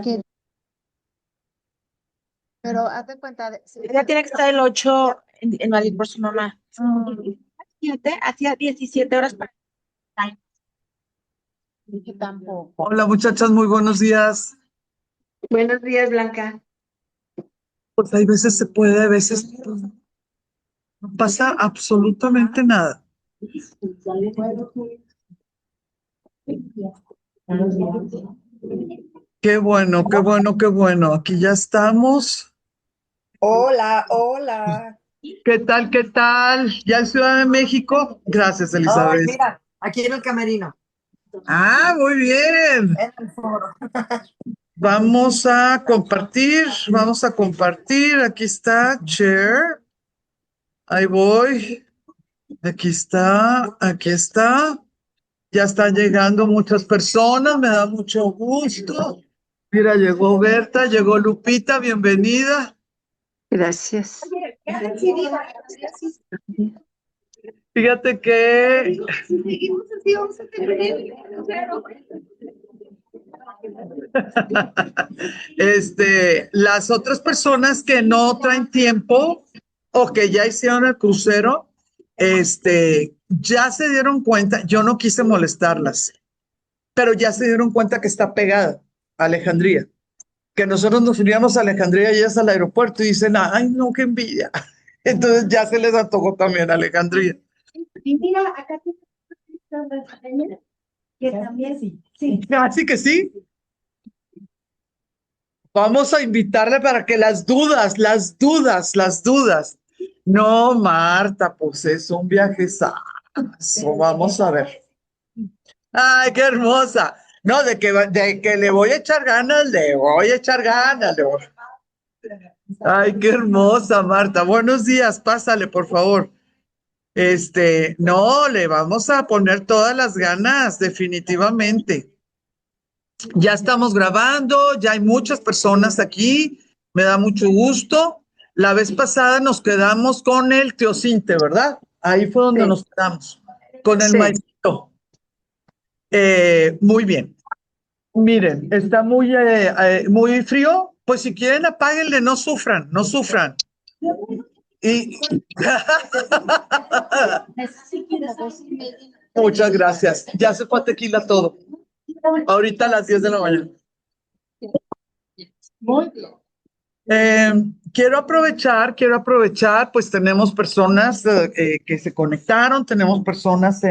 que- pero haz de cuenta, Ya tiene que estar el 8 en Madrid por su mamá. 7, hacía 17 horas para... que tampoco. Hola muchachas, muy buenos días. Buenos días, Blanca. Pues hay veces se puede, a veces pues, no pasa absolutamente nada. Qué bueno, qué bueno, qué bueno. Aquí ya estamos. Hola, hola. ¿Qué tal, qué tal? ¿Ya en Ciudad de México? Gracias, Ay, Elizabeth. mira, aquí en el camerino, Ah, muy bien. en el foro. Vamos a compartir, vamos a compartir. Aquí está, share. Ahí voy. Aquí está, aquí está. Ya están llegando muchas personas, me da mucho gusto. Mira, llegó Berta, llegó Lupita, bienvenida. Gracias. Fíjate que las otras personas que no traen tiempo o que ya hicieron el crucero, ya se dieron cuenta, yo no quise molestarlas, pero ya se dieron cuenta que está pegada a Alejandría, que nosotros nos iríamos a Alejandría y ellas al aeropuerto y dicen, ay, no, qué envidia. Entonces ya se les antojó también a Alejandría. Y mira, acá tiene que también sí. Así que sí. Vamos a invitarle para que las dudas. No, Marta, pues es un viajezazo. Vamos a ver. Ay, qué hermosa. No, de que le voy a echar ganas, le voy a echar ganas. Ay, qué hermosa, Marta. Buenos días, pásale, por favor. No, le vamos a poner todas las ganas, definitivamente. Ya estamos grabando, ya hay muchas personas aquí, me da mucho gusto. La vez pasada nos quedamos con el Teocinte, ¿verdad? Ahí fue donde nos quedamos, con el maicito. Muy bien. Miren, está muy frío. Pues si quieren, apáguenle, no sufran, no sufran. Y muchas gracias. Ya se fue tequila todo. Ahorita a las 10 de la mañana. Muy bien. Quiero aprovechar, pues tenemos personas que se conectaron, tenemos personas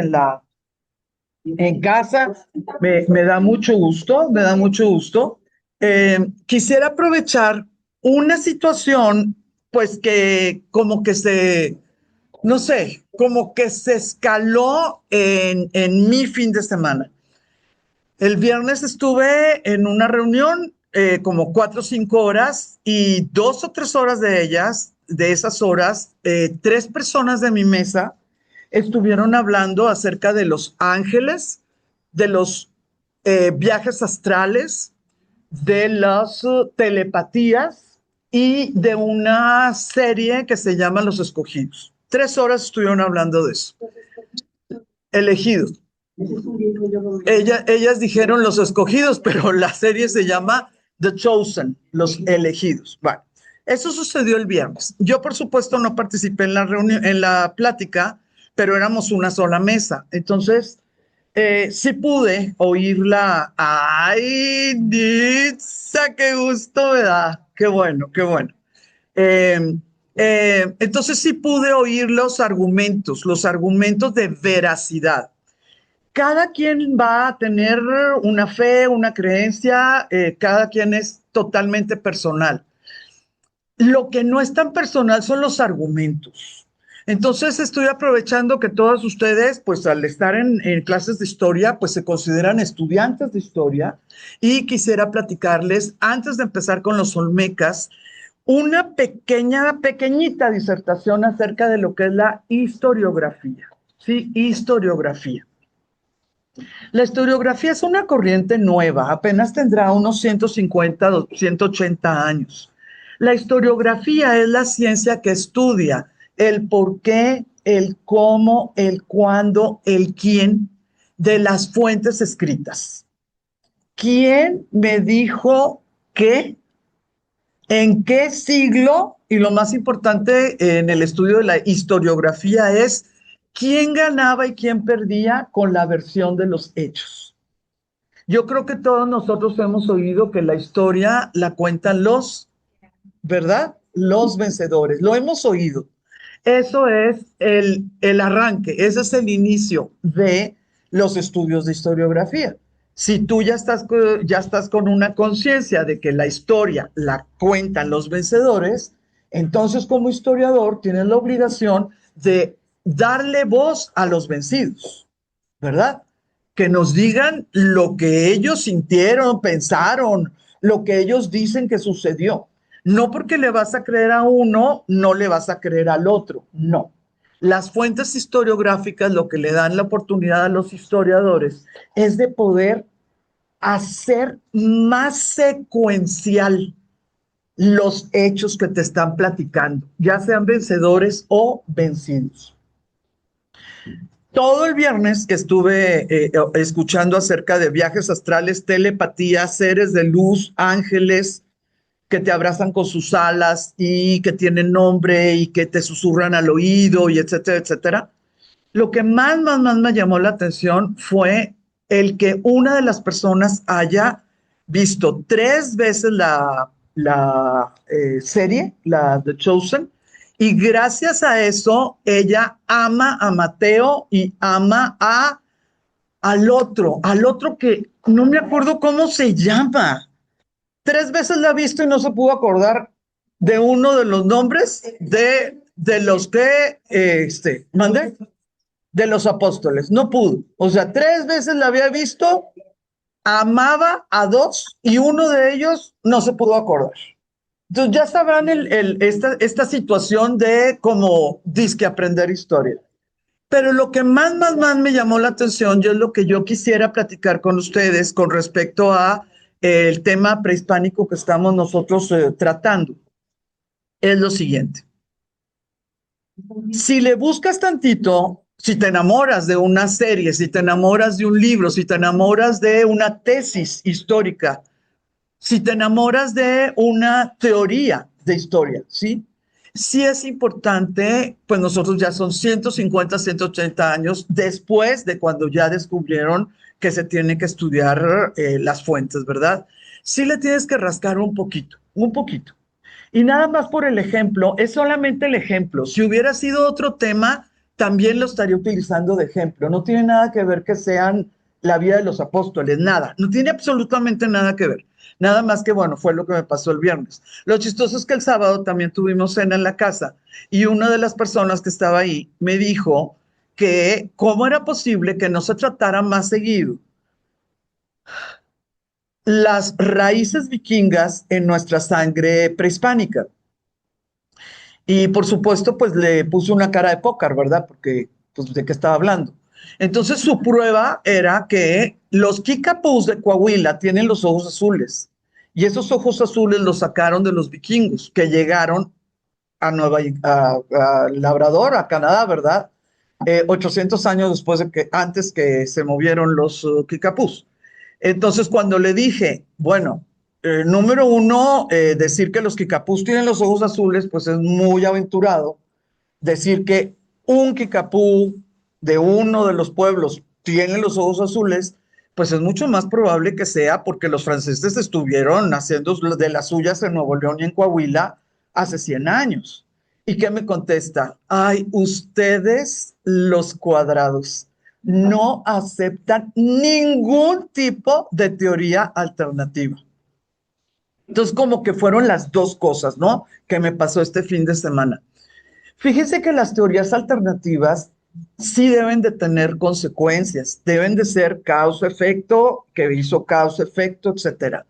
en casa, me da mucho gusto, me da mucho gusto. Quisiera aprovechar una situación, pues que como que no sé, como que se escaló en mi fin de semana. El viernes estuve en una reunión como 4 o 5 horas y 2 o 3 horas de esas horas, 3 personas de mi mesa estuvieron hablando acerca de los ángeles, de los viajes astrales, de las telepatías y de una serie que se llama Los Escogidos. 3 horas estuvieron hablando de eso. Elegidos. Ellas dijeron los escogidos, pero la serie se llama The Chosen, los elegidos. Bueno, eso sucedió el viernes. Yo, por supuesto, no participé en la reunión, en la plática, pero éramos una sola mesa. Entonces, sí pude oírla. ¡Ay, Nitza! ¡Qué gusto me da! ¡Qué bueno, qué bueno! Eh, entonces sí pude oír los argumentos de veracidad. Cada quien va a tener una fe, una creencia, cada quien es totalmente personal. Lo que no es tan personal son los argumentos. Entonces estoy aprovechando que todos ustedes, pues al estar en clases de historia, pues se consideran estudiantes de historia y quisiera platicarles, antes de empezar con los olmecas, una pequeñita disertación acerca de lo que es la historiografía. Sí, historiografía. La historiografía es una corriente nueva, apenas tendrá unos 150, 180 años. La historiografía es la ciencia que estudia el por qué, el cómo, el cuándo, el quién de las fuentes escritas. ¿Quién me dijo qué? ¿En qué siglo? Y lo más importante en el estudio de la historiografía es quién ganaba y quién perdía con la versión de los hechos. Yo creo que todos nosotros hemos oído que la historia la cuentan los, ¿verdad? Los vencedores. Lo hemos oído. Eso es el arranque, ese es el inicio de los estudios de historiografía. Si tú ya estás con una conciencia de que la historia la cuentan los vencedores, entonces como historiador tienes la obligación de darle voz a los vencidos, ¿verdad? Que nos digan lo que ellos sintieron, pensaron, lo que ellos dicen que sucedió. No porque le vas a creer a uno, no le vas a creer al otro, no. Las fuentes historiográficas lo que le dan la oportunidad a los historiadores es de poder hacer más secuencial los hechos que te están platicando, ya sean vencedores o vencidos. Todo el viernes que estuve escuchando acerca de viajes astrales, telepatía, seres de luz, ángeles que te abrazan con sus alas y que tienen nombre y que te susurran al oído y etcétera, etcétera. Lo que más me llamó la atención fue el que una de las personas haya visto 3 veces la serie, la The Chosen, y gracias a eso ella ama a Mateo y ama al otro que no me acuerdo cómo se llama. 3 veces la ha visto y no se pudo acordar de uno de los nombres de los que, ¿mande? De los apóstoles. No pudo. O sea, 3 veces la había visto, amaba a 2 y uno de ellos no se pudo acordar. Entonces ya sabrán esta situación de como disque aprender historia. Pero lo que más me llamó la atención y es lo que yo quisiera platicar con ustedes con respecto a el tema prehispánico que estamos nosotros tratando, es lo siguiente. Si le buscas tantito, si te enamoras de una serie, si te enamoras de un libro, si te enamoras de una tesis histórica, si te enamoras de una teoría de historia, ¿sí? Sí es importante, pues nosotros ya son 150, 180 años después de cuando ya descubrieron que se tiene que estudiar las fuentes, ¿verdad? Sí le tienes que rascar un poquito, un poquito. Y nada más por el ejemplo, es solamente el ejemplo. Si hubiera sido otro tema, también lo estaría utilizando de ejemplo. No tiene nada que ver que sean la vida de los apóstoles, nada. No tiene absolutamente nada que ver. Nada más que, bueno, fue lo que me pasó el viernes. Lo chistoso es que el sábado también tuvimos cena en la casa y una de las personas que estaba ahí me dijo que cómo era posible que no se tratara más seguido las raíces vikingas en nuestra sangre prehispánica. Y por supuesto, pues le puso una cara de póker, ¿verdad? Porque, pues, ¿de qué estaba hablando? Entonces su prueba era que los Kikapús de Coahuila tienen los ojos azules. Y esos ojos azules los sacaron de los vikingos que llegaron a Labrador, a Canadá, ¿verdad? 800 años después de que, antes que se movieron los Kikapús. Entonces, cuando le dije, bueno, número uno, decir que los Kikapús tienen los ojos azules, pues es muy aventurado. Decir que un Kikapú de uno de los pueblos tiene los ojos azules, pues es mucho más probable que sea porque los franceses estuvieron haciendo de las suyas en Nuevo León y en Coahuila hace 100 años. ¿Y qué me contesta? Ay, ustedes los cuadrados no aceptan ningún tipo de teoría alternativa. Entonces, como que fueron las dos cosas, ¿no? Que me pasó este fin de semana. Fíjense que las teorías alternativas sí deben de tener consecuencias, deben de ser causa-efecto, que hizo causa-efecto, etcétera.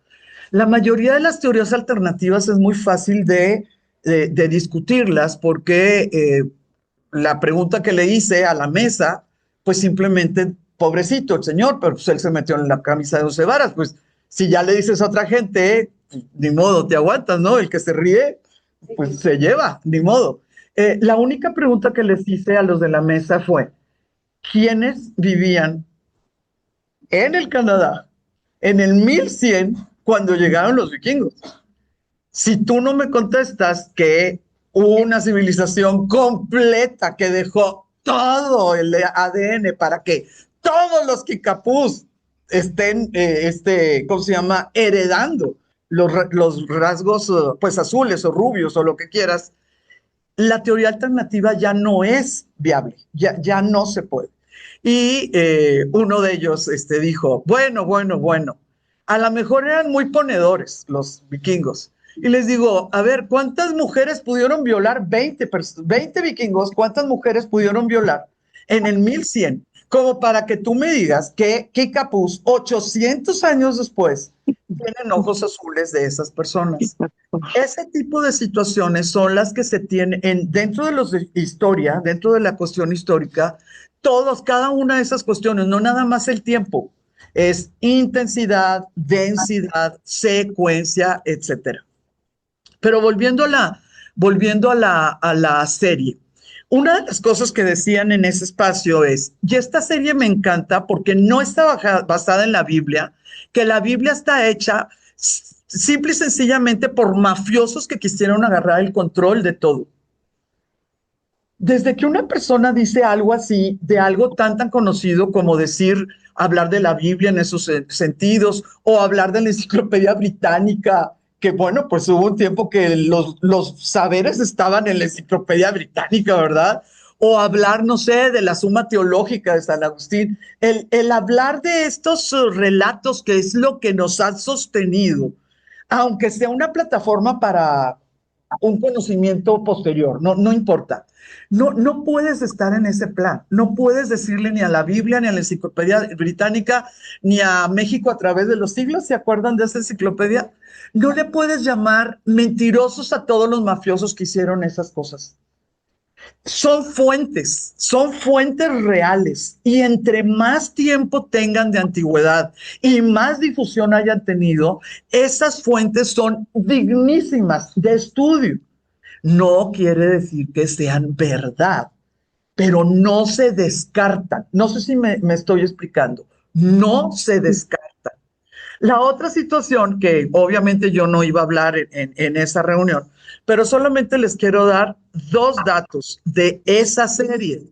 La mayoría de las teorías alternativas es muy fácil de discutirlas porque la pregunta que le hice a la mesa, pues simplemente, pobrecito el señor, pero pues él se metió en la camisa de 12 varas, pues si ya le dices a otra gente, pues, ni modo, te aguantas, ¿no? El que se ríe, pues se lleva, ni modo. La única pregunta que les hice a los de la mesa fue, ¿quiénes vivían en el Canadá en el 1100 cuando llegaron los vikingos. Si tú no me contestas que una civilización completa que dejó todo el ADN para que todos los Kikapús estén, ¿cómo se llama? Heredando los rasgos, pues azules o rubios o lo que quieras, la teoría alternativa ya no es viable, ya no se puede. Y uno de ellos dijo, bueno, a lo mejor eran muy ponedores los vikingos. Y les digo, a ver, ¿cuántas mujeres pudieron violar? 20 vikingos, ¿cuántas mujeres pudieron violar en el 1100? Como para que tú me digas que Kikapús, 800 años después, tienen ojos azules de esas personas. Ese tipo de situaciones son las que se tienen dentro de los de historia, dentro de la cuestión histórica, cada una de esas cuestiones, no nada más el tiempo, es intensidad, densidad, secuencia, etcétera. Pero volviendo a la serie, una de las cosas que decían en ese espacio es, y esta serie me encanta porque no está basada en la Biblia, que la Biblia está hecha simple y sencillamente por mafiosos que quisieron agarrar el control de todo. Desde que una persona dice algo así, de algo tan conocido como decir, hablar de la Biblia en esos sentidos, o hablar de la Enciclopedia Británica, que bueno, pues hubo un tiempo que los saberes estaban en la Enciclopedia Británica, ¿verdad? O hablar, no sé, de la Suma Teológica de San Agustín. El hablar de estos relatos, que es lo que nos ha sostenido, aunque sea una plataforma para un conocimiento posterior, no importa. No puedes estar en ese plan, no puedes decirle ni a la Biblia, ni a la Enciclopedia Británica, ni a México a través de los siglos, ¿se acuerdan de esa enciclopedia? No le puedes llamar mentirosos a todos los mafiosos que hicieron esas cosas. Son fuentes reales, y entre más tiempo tengan de antigüedad y más difusión hayan tenido, esas fuentes son dignísimas de estudio. No quiere decir que sean verdad, pero no se descartan. No sé si me estoy explicando. No se descartan. La otra situación, que obviamente yo no iba a hablar en esa reunión, pero solamente les quiero dar 2 datos de esa serie.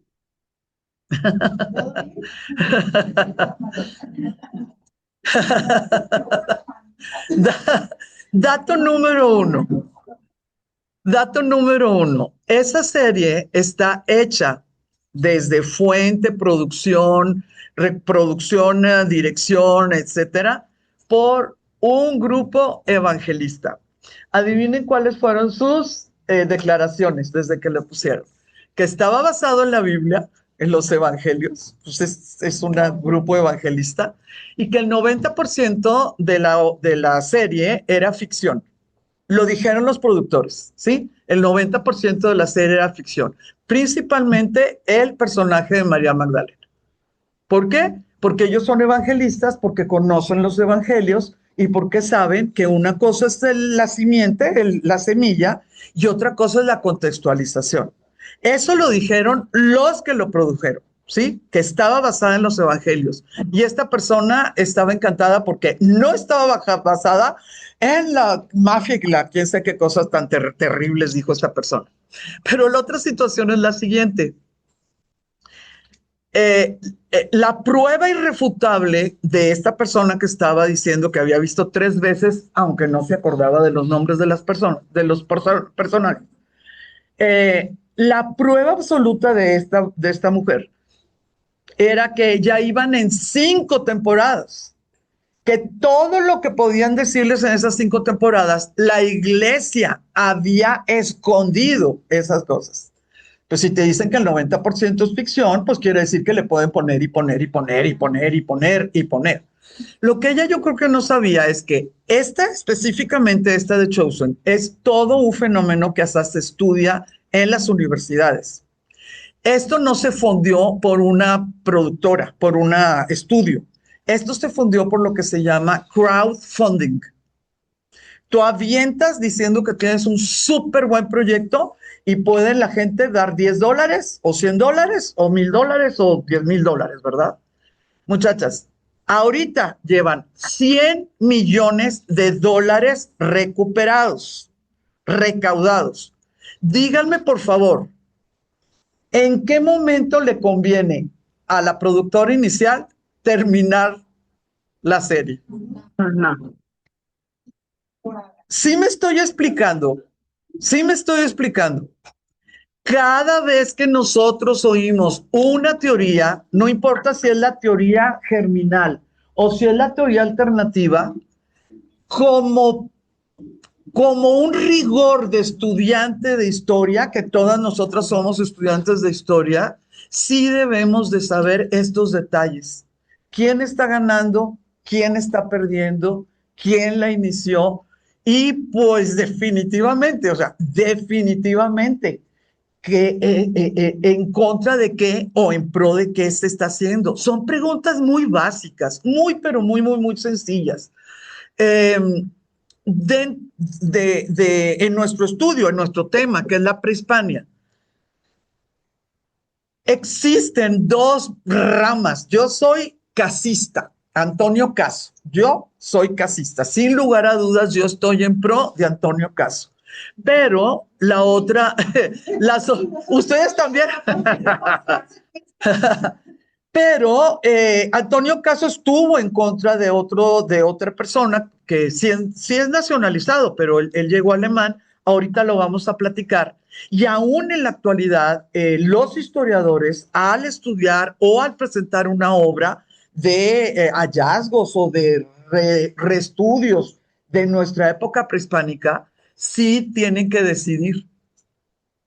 Dato número 1. Dato número 1. Esa serie está hecha desde fuente, producción, reproducción, dirección, etcétera, por un grupo evangelista. Adivinen cuáles fueron sus declaraciones desde que lo pusieron. Que estaba basado en la Biblia, en los evangelios, pues es un grupo evangelista, y que el 90% de la serie era ficción. Lo dijeron los productores, ¿sí? El 90% de la serie era ficción, principalmente el personaje de María Magdalena. ¿Por qué? Porque ellos son evangelistas, porque conocen los evangelios y porque saben que una cosa es la simiente, la semilla, y otra cosa es la contextualización. Eso lo dijeron los que lo produjeron, ¿sí? Que estaba basada en los evangelios. Y esta persona estaba encantada porque no estaba basada en la mafia y quién sabe qué cosas tan terribles dijo esta persona. Pero la otra situación es la siguiente. La prueba irrefutable de esta persona que estaba diciendo que había visto 3 veces, aunque no se acordaba de los nombres de las personas, de los personajes. La prueba absoluta de esta mujer era que ya iban en 5 temporadas, que todo lo que podían decirles en esas 5 temporadas, la iglesia había escondido esas cosas. Pues si te dicen que el 90% es ficción, pues quiere decir que le pueden poner y poner y poner y poner y poner y poner. Lo que ella yo creo que no sabía es que específicamente esta de Chosen, es todo un fenómeno que hasta se estudia en las universidades. Esto no se fundió por una productora, por un estudio. Esto se fundió por lo que se llama crowdfunding. Tú avientas diciendo que tienes un súper buen proyecto y puede la gente dar $10 o $100 o $1,000 o $10,000, ¿verdad? Muchachas, Ahorita llevan 100 millones de dólares recuperados, recaudados. Díganme, por favor, ¿en qué momento le conviene a la productora inicial terminar la serie? No. Sí me estoy explicando, sí me estoy explicando. Cada vez que nosotros oímos una teoría, no importa si es la teoría germinal o si es la teoría alternativa, como, como un rigor de estudiante de historia, que todas nosotras somos estudiantes de historia, sí debemos de saber estos detalles. ¿Quién está ganando? ¿Quién está perdiendo? ¿Quién la inició? Y pues definitivamente, o sea, definitivamente que en contra de qué o en pro de qué se está haciendo. Son preguntas muy básicas, muy, pero muy, muy, muy sencillas. Eh, en nuestro estudio, en nuestro tema, que es la prehispania, existen dos ramas. Yo soy casista, Antonio Caso. Yo soy casista. Sin lugar a dudas, yo estoy en pro de Antonio Caso. Pero la otra, ustedes también. Pero Antonio Caso estuvo en contra de otra persona que sí es nacionalizado, pero él llegó alemán. Ahorita lo vamos a platicar. Y aún en la actualidad, los historiadores, al estudiar o al presentar una obra de hallazgos o de reestudios de nuestra época prehispánica, sí tienen que decidir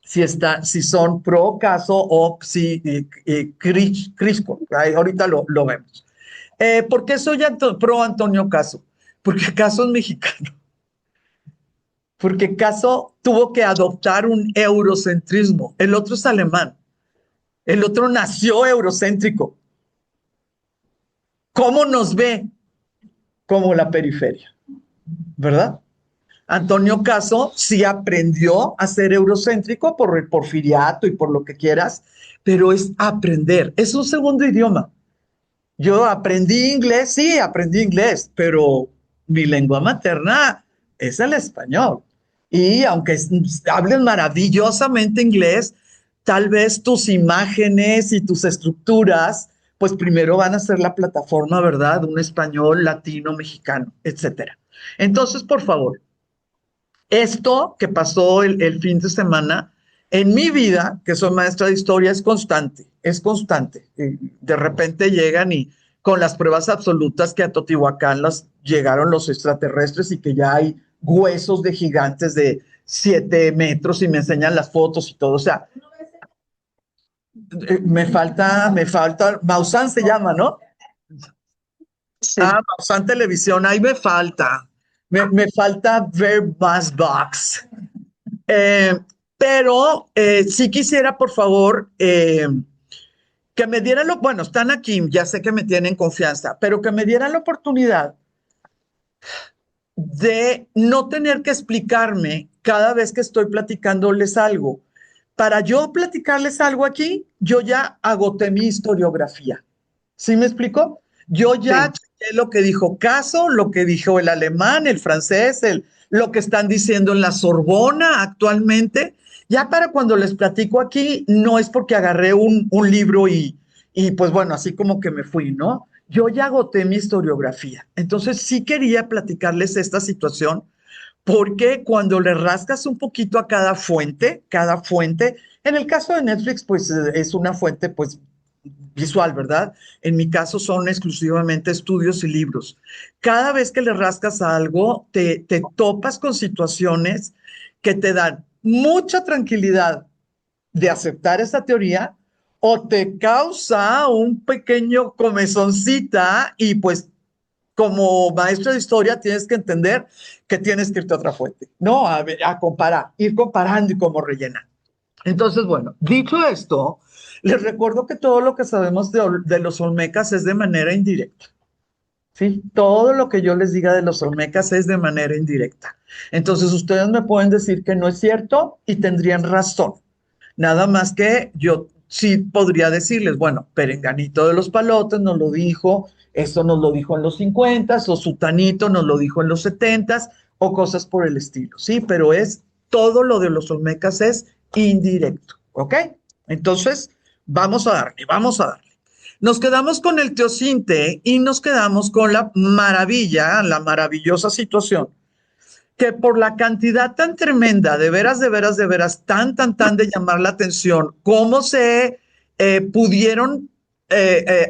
si son pro Caso o si Crisco. Ahorita lo vemos. ¿Por qué soy pro Antonio Caso? Porque Caso es mexicano. Porque Caso tuvo que adoptar un eurocentrismo. El otro es alemán. El otro nació eurocéntrico. ¿Cómo nos ve? Como la periferia, ¿verdad? Antonio Caso sí aprendió a ser eurocéntrico por el porfiriato y por lo que quieras, pero es aprender, es un segundo idioma. Yo aprendí inglés, sí, aprendí inglés, pero mi lengua materna es el español. Y aunque hables maravillosamente inglés, tal vez tus imágenes y tus estructuras, pues primero van a ser la plataforma, ¿verdad? Un español, latino, mexicano, etcétera. Entonces, por favor, esto que pasó el fin de semana, en mi vida, que soy maestra de historia, es constante, es constante. De repente llegan y con las pruebas absolutas que a Teotihuacán llegaron los extraterrestres y que ya hay huesos de gigantes de 7 metros y me enseñan las fotos y todo. O sea, me falta, Maussan se llama, ¿no? Sí. Ah, Maussan Televisión, ahí me falta. Me falta ver más box. Pero sí quisiera, por favor, que me dieran bueno, están aquí, ya sé que me tienen confianza, pero que me dieran la oportunidad de no tener que explicarme cada vez que estoy platicándoles algo. Para yo platicarles algo aquí, yo ya agoté mi historiografía. ¿Sí me explico? Yo ya chequé lo que dijo Caso, lo que dijo el alemán, el francés, lo que están diciendo en la Sorbona actualmente. Ya para cuando les platico aquí, no es porque agarré un libro y pues bueno, así como que me fui, ¿no? Yo ya agoté mi historiografía. Entonces sí quería platicarles esta situación porque cuando le rascas un poquito a cada fuente, en el caso de Netflix, pues es una fuente, pues visual, ¿verdad? En mi caso son exclusivamente estudios y libros. Cada vez que le rascas a algo, te topas con situaciones que te dan mucha tranquilidad de aceptar esta teoría o te causa un pequeño comezoncita y pues como maestro de historia tienes que entender que tienes que irte a otra fuente, ¿no? A comparar, ir comparando y como rellenar. Entonces, bueno, dicho esto, les recuerdo que todo lo que sabemos de los olmecas es de manera indirecta. ¿Sí? Todo lo que yo les diga de los olmecas es de manera indirecta. Entonces, ustedes me pueden decir que no es cierto y tendrían razón. Nada más que yo sí podría decirles, bueno, Perenganito de los Palotes nos lo dijo Esto nos lo dijo en los 50 o Sutanito nos lo dijo en los 70 o cosas por el estilo, ¿sí? Pero es todo lo de los olmecas es indirecto, ¿ok? Entonces, vamos a darle, vamos a darle. Nos quedamos con el teocinte y nos quedamos con la maravilla, la maravillosa situación que por la cantidad tan tremenda, de veras, de veras, de veras, tan de llamar la atención, cómo se pudieron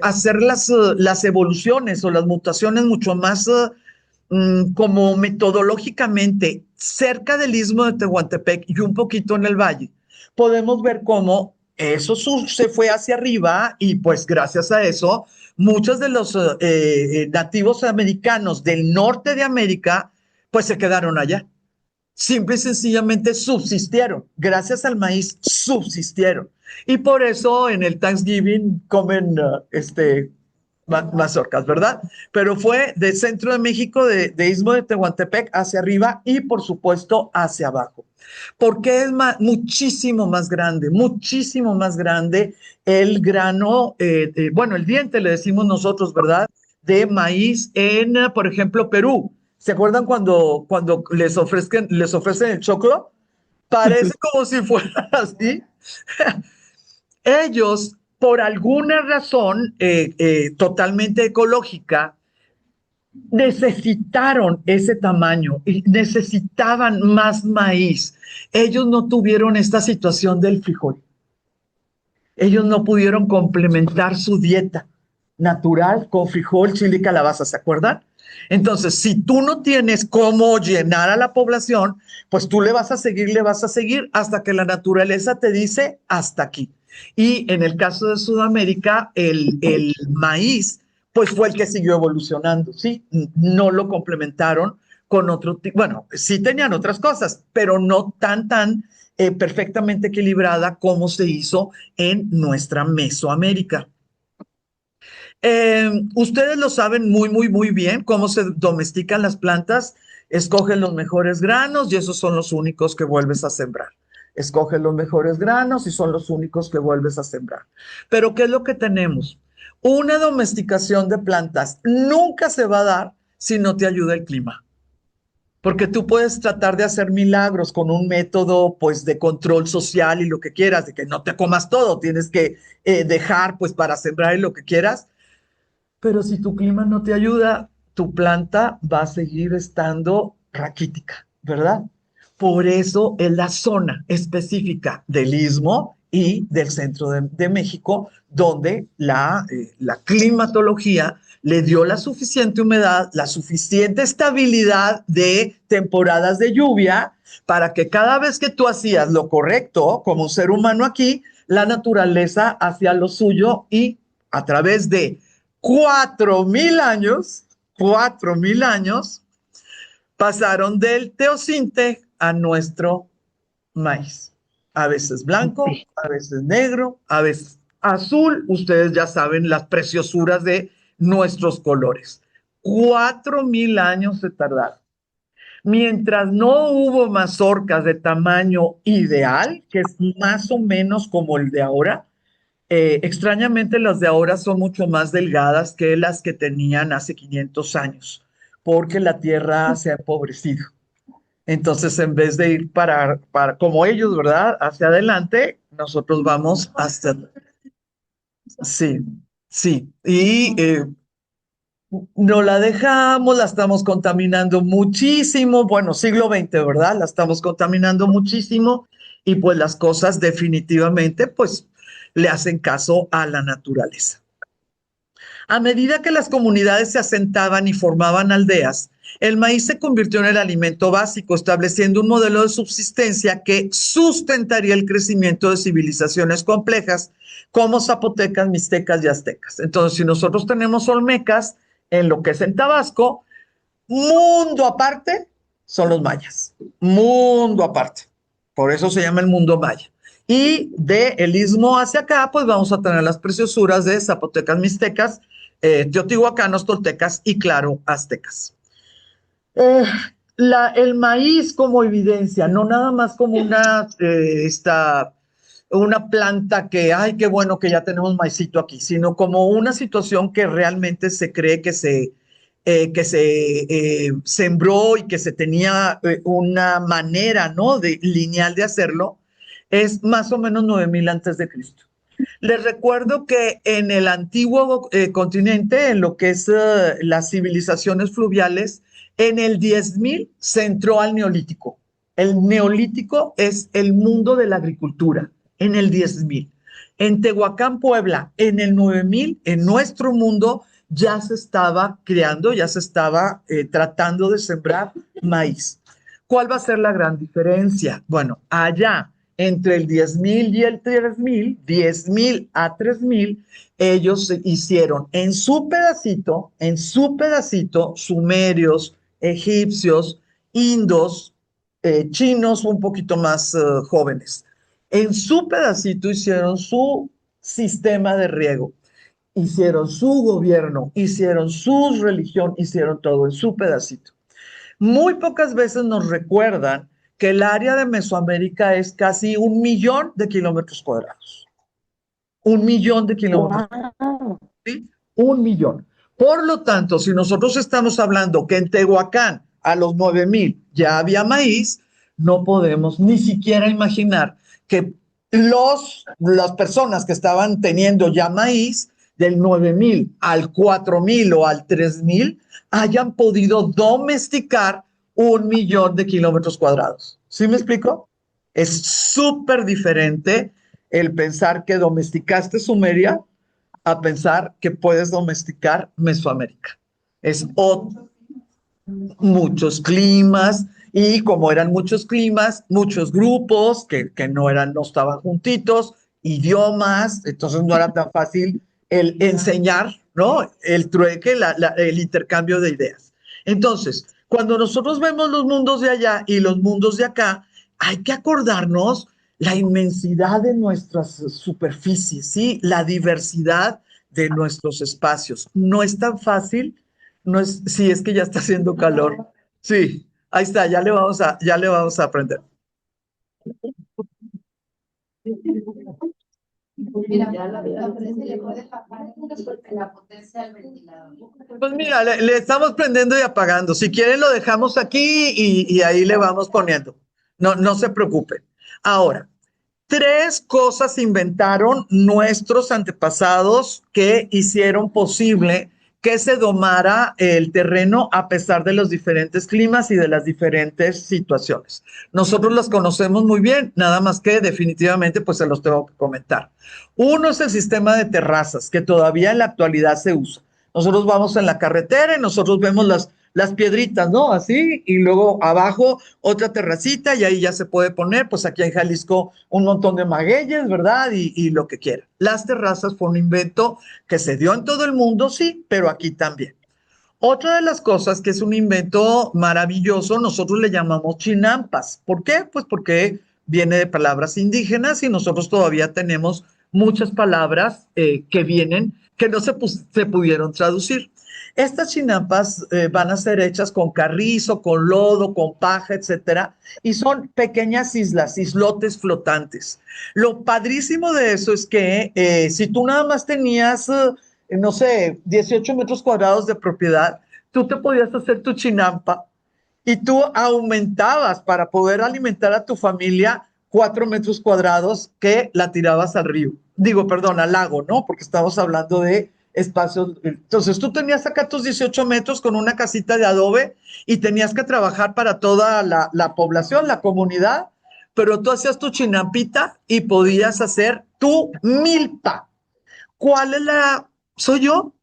hacer las evoluciones o las mutaciones mucho más como metodológicamente cerca del istmo de Tehuantepec y un poquito en el valle, podemos ver cómo eso se fue hacia arriba y pues gracias a eso muchos de los nativos americanos del norte de América pues se quedaron allá. Simple y sencillamente subsistieron. Gracias al maíz subsistieron. Y por eso en el Thanksgiving comen mazorcas, ¿verdad? Pero fue del centro de México, de Istmo de Tehuantepec hacia arriba y por supuesto hacia abajo. Porque es muchísimo más grande el grano, bueno, el diente le decimos nosotros, ¿verdad? De maíz en, por ejemplo, Perú. ¿Se acuerdan cuando les ofrecen el choclo? Parece como si fuera así. Ellos, por alguna razón totalmente ecológica, necesitaron ese tamaño y necesitaban más maíz. Ellos no tuvieron esta situación del frijol. Ellos no pudieron complementar su dieta natural con frijol, chile y calabaza, ¿se acuerdan? Entonces, si tú no tienes cómo llenar a la población, pues tú le vas a seguir hasta que la naturaleza te dice hasta aquí. Y en el caso de Sudamérica, el maíz, pues fue el que siguió evolucionando, ¿sí? No lo complementaron con otro tipo, bueno, sí tenían otras cosas, pero no tan perfectamente equilibrada como se hizo en nuestra Mesoamérica. Ustedes lo saben muy bien cómo se domestican las plantas. Escogen los mejores granos y esos son los únicos que vuelves a sembrar. Escogen los mejores granos y son los únicos que vuelves a sembrar. Pero ¿qué es lo que tenemos? Una domesticación de plantas nunca se va a dar si no te ayuda el clima. Porque tú puedes tratar de hacer milagros con un método, pues, de control social y lo que quieras, de que no te comas todo, tienes que dejar, pues, para sembrar y lo que quieras. Pero si tu clima no te ayuda, tu planta va a seguir estando raquítica, ¿verdad? Por eso es la zona específica del istmo y del centro de México, donde la climatología le dio la suficiente humedad, la suficiente estabilidad de temporadas de lluvia para que cada vez que tú hacías lo correcto como un ser humano aquí, la naturaleza hacía lo suyo y a través de 4,000 años, pasaron del teocinte a nuestro maíz. A veces blanco, a veces negro, a veces azul. Ustedes ya saben las preciosuras de nuestros colores. 4,000 años se tardaron. Mientras no hubo mazorcas de tamaño ideal, que es más o menos como el de ahora, extrañamente las de ahora son mucho más delgadas que las que tenían hace 500 años, porque la tierra se ha empobrecido. Entonces, en vez de ir para como ellos, ¿verdad? Hacia adelante, nosotros vamos hasta... Sí, sí. Y no la dejamos, la estamos contaminando muchísimo. Bueno, siglo XX, ¿verdad? La estamos contaminando muchísimo y pues las cosas definitivamente, pues le hacen caso a la naturaleza. A medida que las comunidades se asentaban y formaban aldeas, el maíz se convirtió en el alimento básico, estableciendo un modelo de subsistencia que sustentaría el crecimiento de civilizaciones complejas como zapotecas, mixtecas y aztecas. Entonces, si nosotros tenemos olmecas en lo que es en Tabasco, mundo aparte son los mayas, mundo aparte. Por eso se llama el mundo maya. Y de el istmo hacia acá, pues vamos a tener las preciosuras de zapotecas, mixtecas, teotihuacanos, toltecas y, claro, aztecas. El maíz como evidencia, no nada más como una planta que, ay, qué bueno que ya tenemos maicito aquí, sino como una situación que realmente se cree que se sembró y que se tenía una manera, ¿no? Lineal de hacerlo, es más o menos 9000 antes de Cristo. Les recuerdo que en el antiguo continente, en lo que es las civilizaciones fluviales, en el 10.000 se entró al neolítico. El neolítico es el mundo de la agricultura, en el 10.000. En Tehuacán, Puebla, en el 9000, en nuestro mundo, ya se estaba creando, ya se estaba tratando de sembrar maíz. ¿Cuál va a ser la gran diferencia? Bueno, allá entre el 10.000 y el 3.000, 10.000 a 3.000, ellos hicieron en su pedacito, sumerios, egipcios, indos, chinos un poquito más jóvenes. En su pedacito hicieron su sistema de riego, hicieron su gobierno, hicieron su religión, hicieron todo en su pedacito. Muy pocas veces nos recuerdan que el área de Mesoamérica es casi 1.000.000 de kilómetros cuadrados. 1.000.000 de kilómetros, Wow. ¿sí? 1.000.000. Por lo tanto, si nosotros estamos hablando que en Tehuacán a los 9000 ya había maíz, no podemos ni siquiera imaginar que las personas que estaban teniendo ya maíz del 9000 al 4000 o al 3000 hayan podido domesticar 1.000.000 de kilómetros cuadrados. ¿Sí me explico? Es súper diferente el pensar que domesticaste Sumeria a pensar que puedes domesticar Mesoamérica. Es muchos climas, y como eran muchos climas, muchos grupos que no estaban juntitos, idiomas, entonces no era tan fácil el enseñar, ¿no? El trueque, el intercambio de ideas. Entonces, cuando nosotros vemos los mundos de allá y los mundos de acá, hay que acordarnos la inmensidad de nuestras superficies, ¿sí? La diversidad de nuestros espacios. No es tan fácil, no es, sí, es que ya está haciendo calor. Sí, ahí está, ya le vamos a aprender. Mira, se le puede bajar la potencia al ventilador. Pues mira, le estamos prendiendo y apagando. Si quieren lo dejamos aquí y ahí le vamos poniendo. No, no se preocupen. Ahora, 3 cosas inventaron nuestros antepasados que hicieron posible que se domara el terreno a pesar de los diferentes climas y de las diferentes situaciones. Nosotros las conocemos muy bien, nada más que definitivamente pues se los tengo que comentar. Uno es el sistema de terrazas, que todavía en la actualidad se usa. Nosotros vamos en la carretera y nosotros vemos las piedritas, ¿no? Así, y luego abajo otra terracita y ahí ya se puede poner, pues aquí en Jalisco, un montón de magueyes, ¿verdad? Y lo que quieran. Las terrazas fue un invento que se dio en todo el mundo, sí, pero aquí también. Otra de las cosas que es un invento maravilloso, nosotros le llamamos chinampas. ¿Por qué? Pues porque viene de palabras indígenas y nosotros todavía tenemos muchas palabras que no se pudieron traducir. Estas chinampas van a ser hechas con carrizo, con lodo, con paja, etcétera, y son pequeñas islas, islotes flotantes. Lo padrísimo de eso es que si tú nada más tenías no sé, 18 metros cuadrados de propiedad, tú te podías hacer tu chinampa y tú aumentabas para poder alimentar a tu familia 4 metros cuadrados que la tirabas al río. Digo, perdón, al lago, ¿no? Porque estamos hablando de espacios. Entonces tú tenías acá tus 18 metros con una casita de adobe y tenías que trabajar para toda la población, la comunidad, pero tú hacías tu chinampita y podías hacer tu milpa. ¿Cuál es la ¿Soy yo?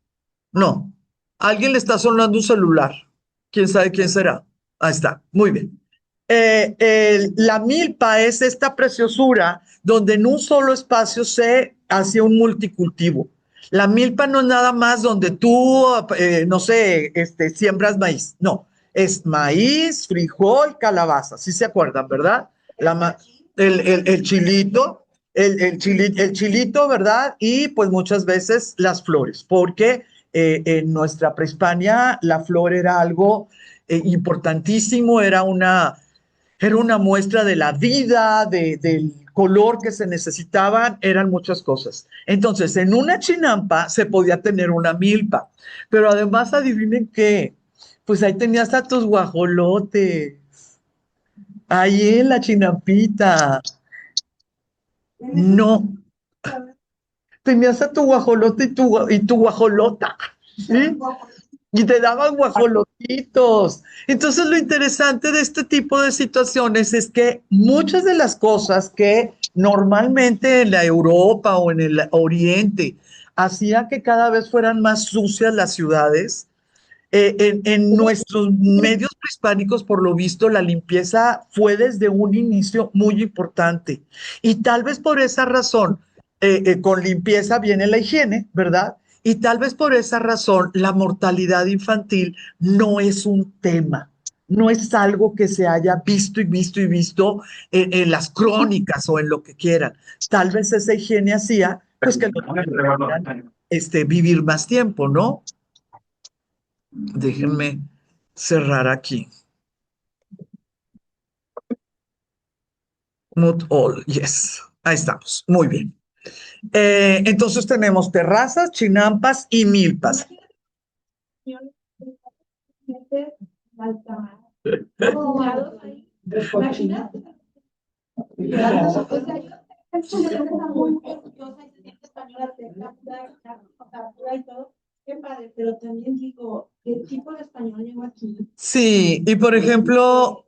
No. Alguien le está sonando un celular. ¿Quién sabe quién será? Ahí está. Muy bien. La milpa es esta preciosura donde en un solo espacio se hace un multicultivo. La milpa no es nada más donde tú, no sé, siembras maíz. No, es maíz, frijol, calabaza. ¿Sí se acuerdan, verdad? El chilito, el chilito, ¿verdad? Y pues muchas veces las flores, porque en nuestra prehispania la flor era algo importantísimo, era una muestra de la vida, del color que se necesitaban, eran muchas cosas. Entonces, en una chinampa se podía tener una milpa, pero además adivinen qué, pues ahí tenías a tus guajolotes, ahí en la chinampita. No, tenías a tu guajolote y tu guajolota, ¿sí? Y te daban guajolotitos. Entonces, lo interesante de este tipo de situaciones es que muchas de las cosas que normalmente en la Europa o en el Oriente hacía que cada vez fueran más sucias las ciudades, en nuestros medios prehispánicos, por lo visto, la limpieza fue desde un inicio muy importante. Y tal vez por esa razón, con limpieza viene la higiene, ¿verdad? Y tal vez por esa razón la mortalidad infantil no es un tema, no es algo que se haya visto y visto y visto en las crónicas o en lo que quieran. Tal vez esa higiene hacía pues que los niños pudieran, vivir más tiempo, ¿no? Déjenme cerrar aquí. Mute all, yes. Ahí estamos, muy bien. Entonces tenemos terrazas, chinampas y milpas. Qué padre, pero también digo, ¿qué tipo de español llegó aquí? Sí, y por ejemplo,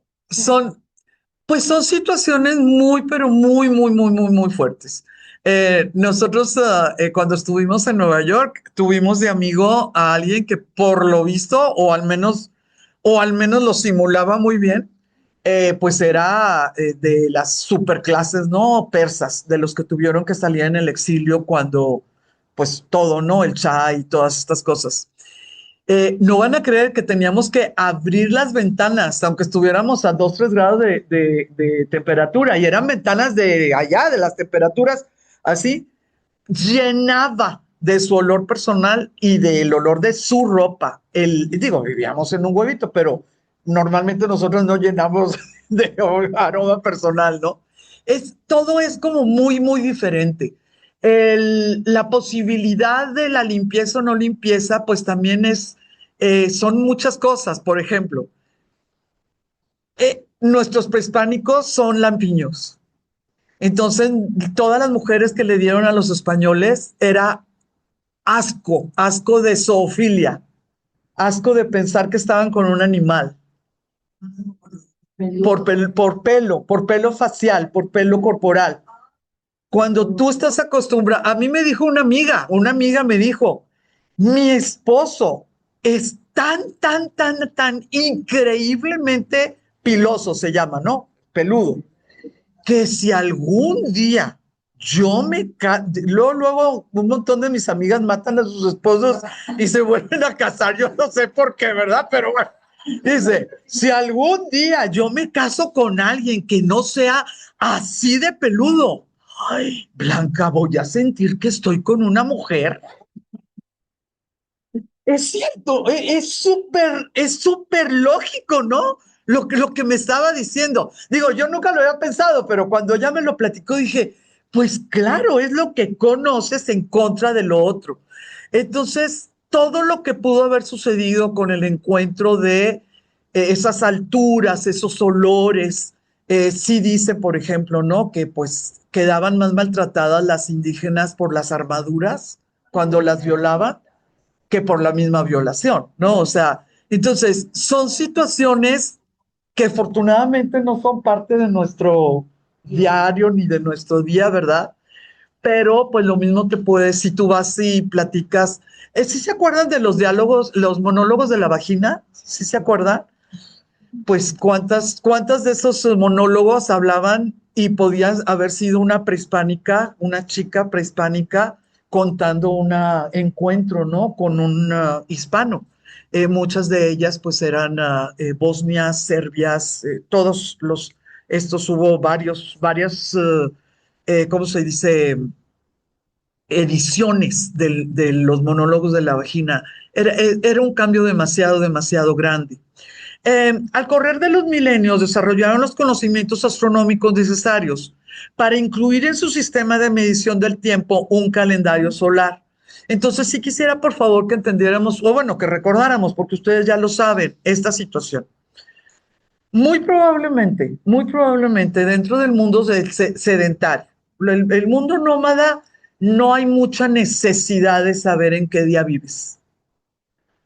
pues son situaciones muy, pero muy, muy, muy, muy, muy fuertes. Nosotros cuando estuvimos en Nueva York, tuvimos de amigo a alguien que por lo visto, o al menos lo simulaba muy bien, pues era de las superclases, ¿no? Persas, de los que tuvieron que salir en el exilio cuando, pues todo, ¿no? El Shah y todas estas cosas. No van a creer que teníamos que abrir las ventanas, aunque estuviéramos a 2, 3 grados de temperatura, y eran ventanas de allá, de las temperaturas así, llenaba de su olor personal y del olor de su ropa. Digo, vivíamos en un huevito, pero normalmente nosotros no llenamos de aroma personal, ¿no? Todo es como muy, muy diferente. La posibilidad de la limpieza o no limpieza, pues también son muchas cosas. Por ejemplo, nuestros prehispánicos son lampiños. Entonces, todas las mujeres que le dieron a los españoles era asco, asco de zoofilia, asco de pensar que estaban con un animal, por pelo facial, por pelo corporal. Cuando tú estás acostumbrado, a mí me dijo una amiga me dijo, mi esposo es tan, tan, tan, tan increíblemente piloso, se llama, ¿no? Peludo, que si algún día luego un montón de mis amigas matan a sus esposos y se vuelven a casar, yo no sé por qué, ¿verdad? Pero bueno, dice, si algún día yo me caso con alguien que no sea así de peludo, ay, Blanca, voy a sentir que estoy con una mujer. Es cierto, es súper lógico, ¿no? Lo que me estaba diciendo. Digo, yo nunca lo había pensado, pero cuando ya me lo platicó dije, pues claro, es lo que conoces en contra de lo otro. Entonces, todo lo que pudo haber sucedido con el encuentro de esas alturas, esos olores, sí dice, por ejemplo, ¿no? Que pues quedaban más maltratadas las indígenas por las armaduras cuando las violaban que por la misma violación, ¿no? O sea, entonces son situaciones que afortunadamente no son parte de nuestro diario ni de nuestro día, ¿verdad? Pero pues lo mismo te puedes, si tú vas y platicas, ¿sí se acuerdan de los diálogos, los monólogos de la vagina? ¿Sí se acuerdan? Pues cuántas de esos monólogos hablaban y podían haber sido una prehispánica, una chica prehispánica contando un encuentro, ¿no? Con un hispano. Muchas de ellas pues eran bosnias, serbias, hubo varias, ¿cómo se dice? Ediciones de los monólogos de la vagina. Era un cambio demasiado, demasiado grande. Al correr de los milenios, desarrollaron los conocimientos astronómicos necesarios para incluir en su sistema de medición del tiempo un calendario solar. Entonces, sí quisiera, por favor, que entendiéramos, o bueno, que recordáramos, porque ustedes ya lo saben, esta situación. Muy probablemente dentro del mundo sedentario, el mundo nómada, no hay mucha necesidad de saber en qué día vives.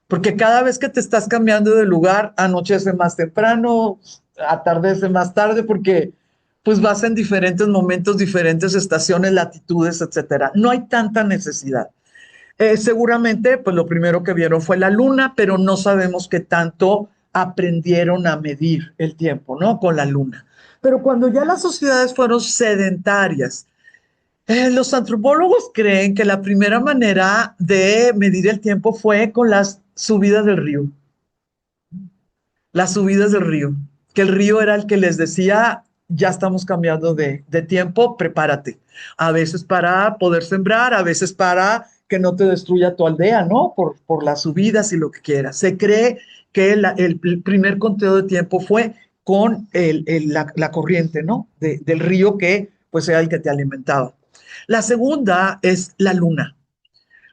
Porque cada vez que te estás cambiando de lugar, anochece más temprano, atardece más tarde, porque pues vas en diferentes momentos, diferentes estaciones, latitudes, etcétera. No hay tanta necesidad. Seguramente, pues lo primero que vieron fue la luna, pero no sabemos qué tanto aprendieron a medir el tiempo, ¿no? Con la luna. Pero cuando ya las sociedades fueron sedentarias, los antropólogos creen que la primera manera de medir el tiempo fue con las subidas del río. Las subidas del río. Que el río era el que les decía, ya estamos cambiando de tiempo, prepárate. A veces para poder sembrar, a veces para que no te destruya tu aldea, ¿no? Por las subidas y lo que quieras. Se cree que el primer conteo de tiempo fue con la corriente, ¿no? Del río que pues era el que te alimentaba. La segunda es la luna.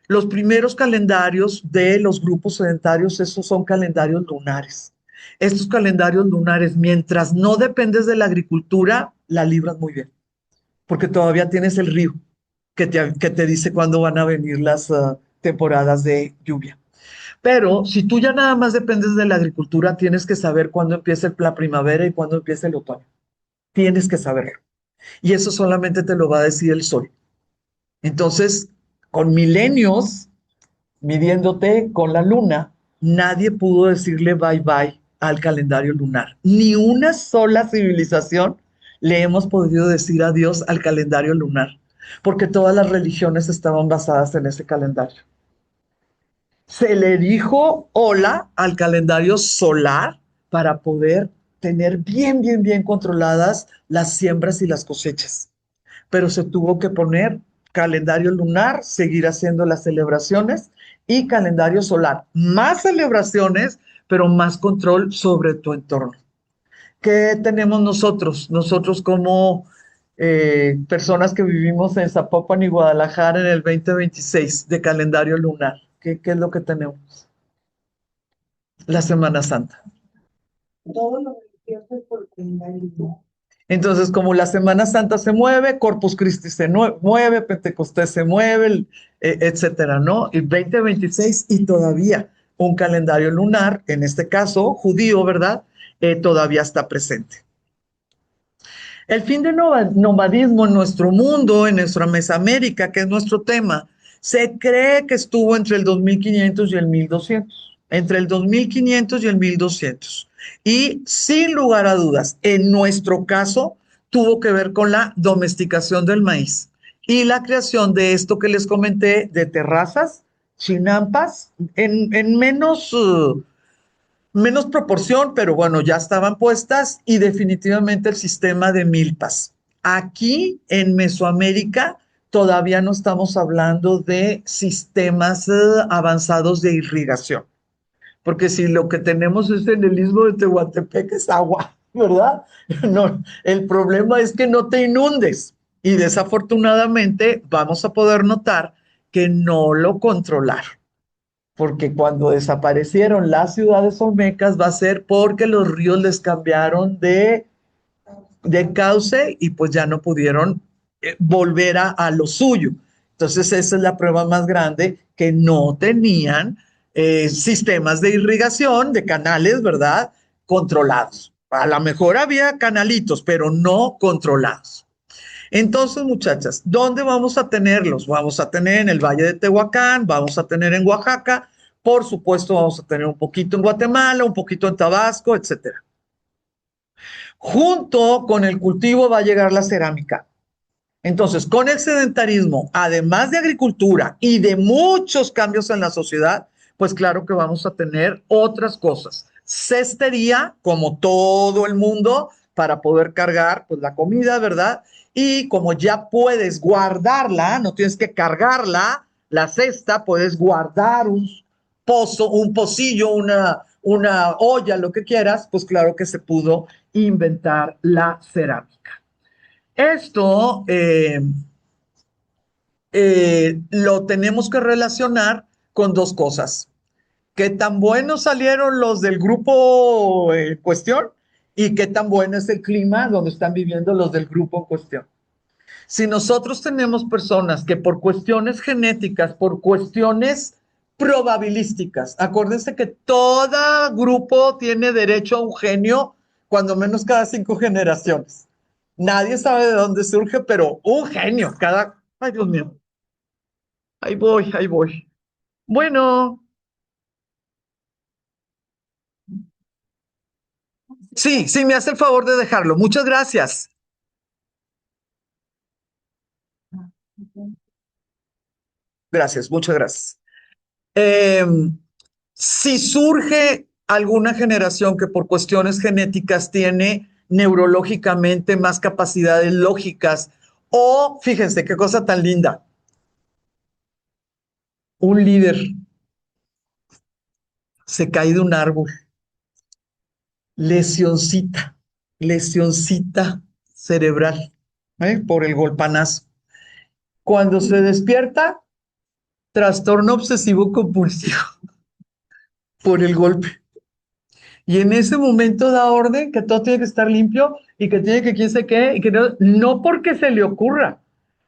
Los primeros calendarios de los grupos sedentarios, esos son calendarios lunares. Estos calendarios lunares, mientras no dependes de la agricultura, la libras muy bien, porque todavía tienes el río que te dice cuándo van a venir las temporadas de lluvia. Pero si tú ya nada más dependes de la agricultura, tienes que saber cuándo empieza la primavera y cuándo empieza el otoño. Tienes que saberlo. Y eso solamente te lo va a decir el sol. Entonces, con milenios, midiéndote con la luna, nadie pudo decirle bye bye al calendario lunar. Ni una sola civilización le hemos podido decir adiós al calendario lunar, porque todas las religiones estaban basadas en ese calendario. Se le dijo hola al calendario solar para poder tener bien controladas las siembras y las cosechas. Pero se tuvo que poner calendario lunar, seguir haciendo las celebraciones y calendario solar. Más celebraciones, pero más control sobre tu entorno. ¿Qué tenemos nosotros? Nosotros como personas que vivimos en Zapopan y Guadalajara en el 2026 de calendario lunar. ¿Qué es lo que tenemos? La Semana Santa. Todo lo religioso es por calendario. Entonces, como la Semana Santa se mueve, Corpus Christi se mueve, Pentecostés se mueve, etcétera, ¿no? Y 2026 y todavía un calendario lunar, en este caso judío, ¿verdad? Todavía está presente. El fin del nomadismo en nuestro mundo, en nuestra Mesoamérica, que es nuestro tema, se cree que estuvo entre el 2500 y el 1200. Entre el 2500 y el 1200. Y sin lugar a dudas, en nuestro caso, tuvo que ver con la domesticación del maíz y la creación de esto que les comenté de terrazas, chinampas, en menos proporción, pero bueno, ya estaban puestas y definitivamente el sistema de milpas. Aquí en Mesoamérica todavía no estamos hablando de sistemas avanzados de irrigación, porque si lo que tenemos es en el istmo de Tehuantepec es agua, ¿verdad? No, el problema es que no te inundes y desafortunadamente vamos a poder notar que no lo controlaron. Porque cuando desaparecieron las ciudades olmecas va a ser porque los ríos les cambiaron de cauce y pues ya no pudieron volver a lo suyo. Entonces esa es la prueba más grande, que no tenían sistemas de irrigación, de canales, ¿verdad? Controlados. A lo mejor había canalitos, pero no controlados. Entonces, muchachas, ¿dónde vamos a tenerlos? Vamos a tener en el Valle de Tehuacán, vamos a tener en Oaxaca, por supuesto vamos a tener un poquito en Guatemala, un poquito en Tabasco, etcétera. Junto con el cultivo va a llegar la cerámica. Entonces, con el sedentarismo, además de agricultura y de muchos cambios en la sociedad, pues claro que vamos a tener otras cosas. Cestería, como todo el mundo, para poder cargar pues la comida, ¿verdad? Y como ya puedes guardarla, no tienes que cargarla, la cesta, puedes guardar un pozo, un pocillo, una olla, lo que quieras, pues claro que se pudo inventar la cerámica. Esto lo tenemos que relacionar con dos cosas. Qué tan buenos salieron los del grupo en cuestión y qué tan bueno es el clima donde están viviendo los del grupo en cuestión. Si nosotros tenemos personas que por cuestiones genéticas, por cuestiones probabilísticas, acuérdense que todo grupo tiene derecho a un genio, cuando menos cada 5 generaciones. Nadie sabe de dónde surge, pero un genio cada... Ay, Dios mío. Ahí voy, ahí voy. Bueno, sí, sí, me hace el favor de dejarlo. Muchas gracias. Gracias, muchas gracias. Eh, si surge alguna generación que por cuestiones genéticas tiene neurológicamente más capacidades lógicas, o fíjense qué cosa tan linda, un líder se cae de un árbol, lesioncita, lesioncita cerebral, por el golpanazo. Cuando se despierta, trastorno obsesivo compulsivo por el golpe. Y en ese momento da orden que todo tiene que estar limpio y que tiene que quién sé qué, y que no, no porque se le ocurra,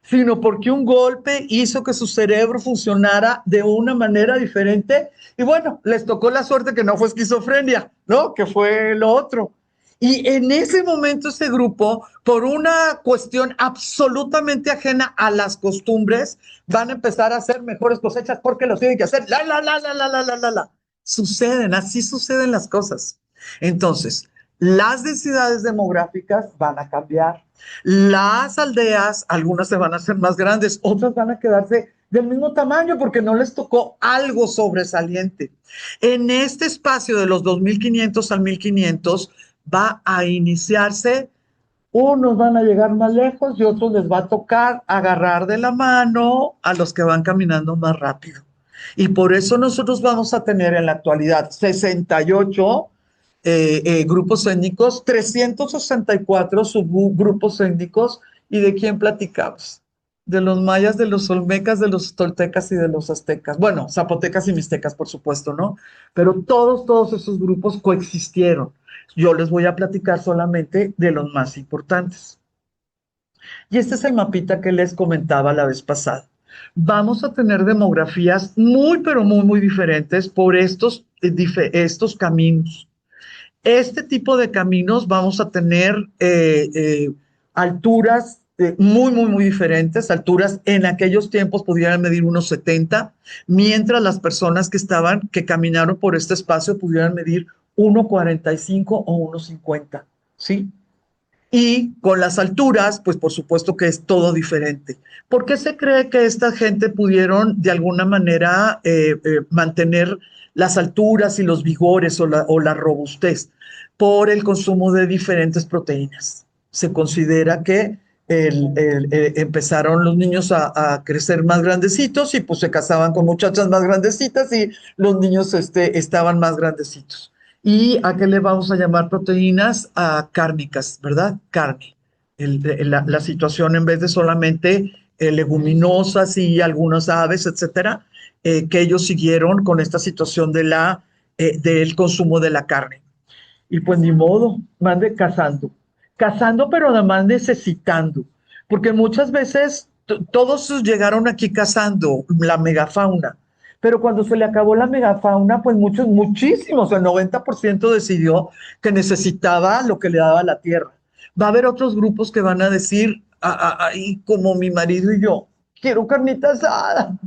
sino porque un golpe hizo que su cerebro funcionara de una manera diferente. Y bueno, les tocó la suerte que no fue esquizofrenia, ¿no? Que fue lo otro. Y en ese momento ese grupo, por una cuestión absolutamente ajena a las costumbres, van a empezar a hacer mejores cosechas porque lo tienen que hacer. La. Suceden, así suceden las cosas. Entonces, las densidades demográficas van a cambiar. Las aldeas, algunas se van a hacer más grandes, otras van a quedarse del mismo tamaño porque no les tocó algo sobresaliente. En este espacio de los 2500 al 1500 va a iniciarse, unos van a llegar más lejos y otros les va a tocar agarrar de la mano a los que van caminando más rápido. Y por eso nosotros vamos a tener en la actualidad 68 grupos étnicos, 364 subgrupos étnicos. ¿Y de quién platicamos? De los mayas, de los olmecas, de los toltecas y de los aztecas. Bueno, zapotecas y mixtecas, por supuesto, ¿no? Pero todos esos grupos coexistieron. Yo les voy a platicar solamente de los más importantes. Y este es el mapita que les comentaba la vez pasada. Vamos a tener demografías muy, pero muy diferentes por estos caminos. Este tipo de caminos vamos a tener alturas muy diferentes. Alturas en aquellos tiempos pudieran medir unos 70, mientras las personas que caminaron por este espacio pudieran medir 1,45 o 1,50, ¿sí? Y con las alturas, pues por supuesto que es todo diferente. ¿Por qué se cree que esta gente pudieron de alguna manera mantener las alturas y los vigores o la robustez? Por el consumo de diferentes proteínas. Se considera que empezaron los niños a crecer más grandecitos y pues se casaban con muchachas más grandecitas y los niños estaban más grandecitos. ¿Y a qué le vamos a llamar proteínas? A cárnicas, ¿verdad? Carne. La situación en vez de solamente leguminosas y algunas aves, etcétera, que ellos siguieron con esta situación del consumo de la carne. Y pues ni modo, mande cazando, pero además necesitando, porque muchas veces todos llegaron aquí cazando la megafauna, pero cuando se le acabó la megafauna, pues muchísimos, el 90% decidió que necesitaba lo que le daba la tierra. Va a haber otros grupos que van a decir, y como mi marido y yo, quiero carnita asada,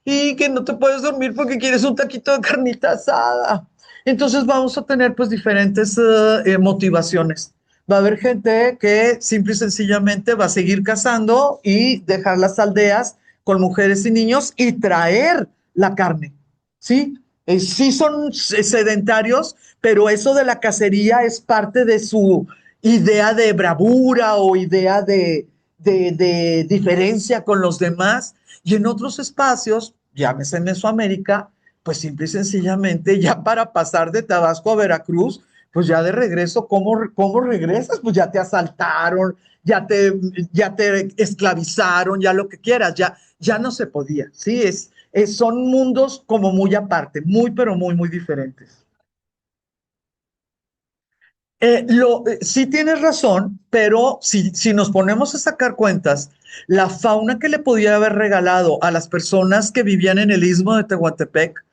y que no te puedes dormir porque quieres un taquito de carnita asada. Entonces vamos a tener pues diferentes motivaciones. Va a haber gente que simple y sencillamente va a seguir cazando y dejar las aldeas con mujeres y niños y traer la carne, ¿sí? Sí son sedentarios, pero eso de la cacería es parte de su idea de bravura o idea de diferencia con los demás. Y en otros espacios, llámese Mesoamérica, pues simple y sencillamente ya para pasar de Tabasco a Veracruz, pues ya de regreso, ¿cómo regresas? Pues ya te asaltaron, ya te, ya te esclavizaron, ya lo que quieras, ya no se podía, ¿sí? Son mundos como muy aparte, muy, pero muy, muy diferentes. Sí tienes razón, pero si nos ponemos a sacar cuentas, la fauna que le podía haber regalado a las personas que vivían en el istmo de Tehuantepec,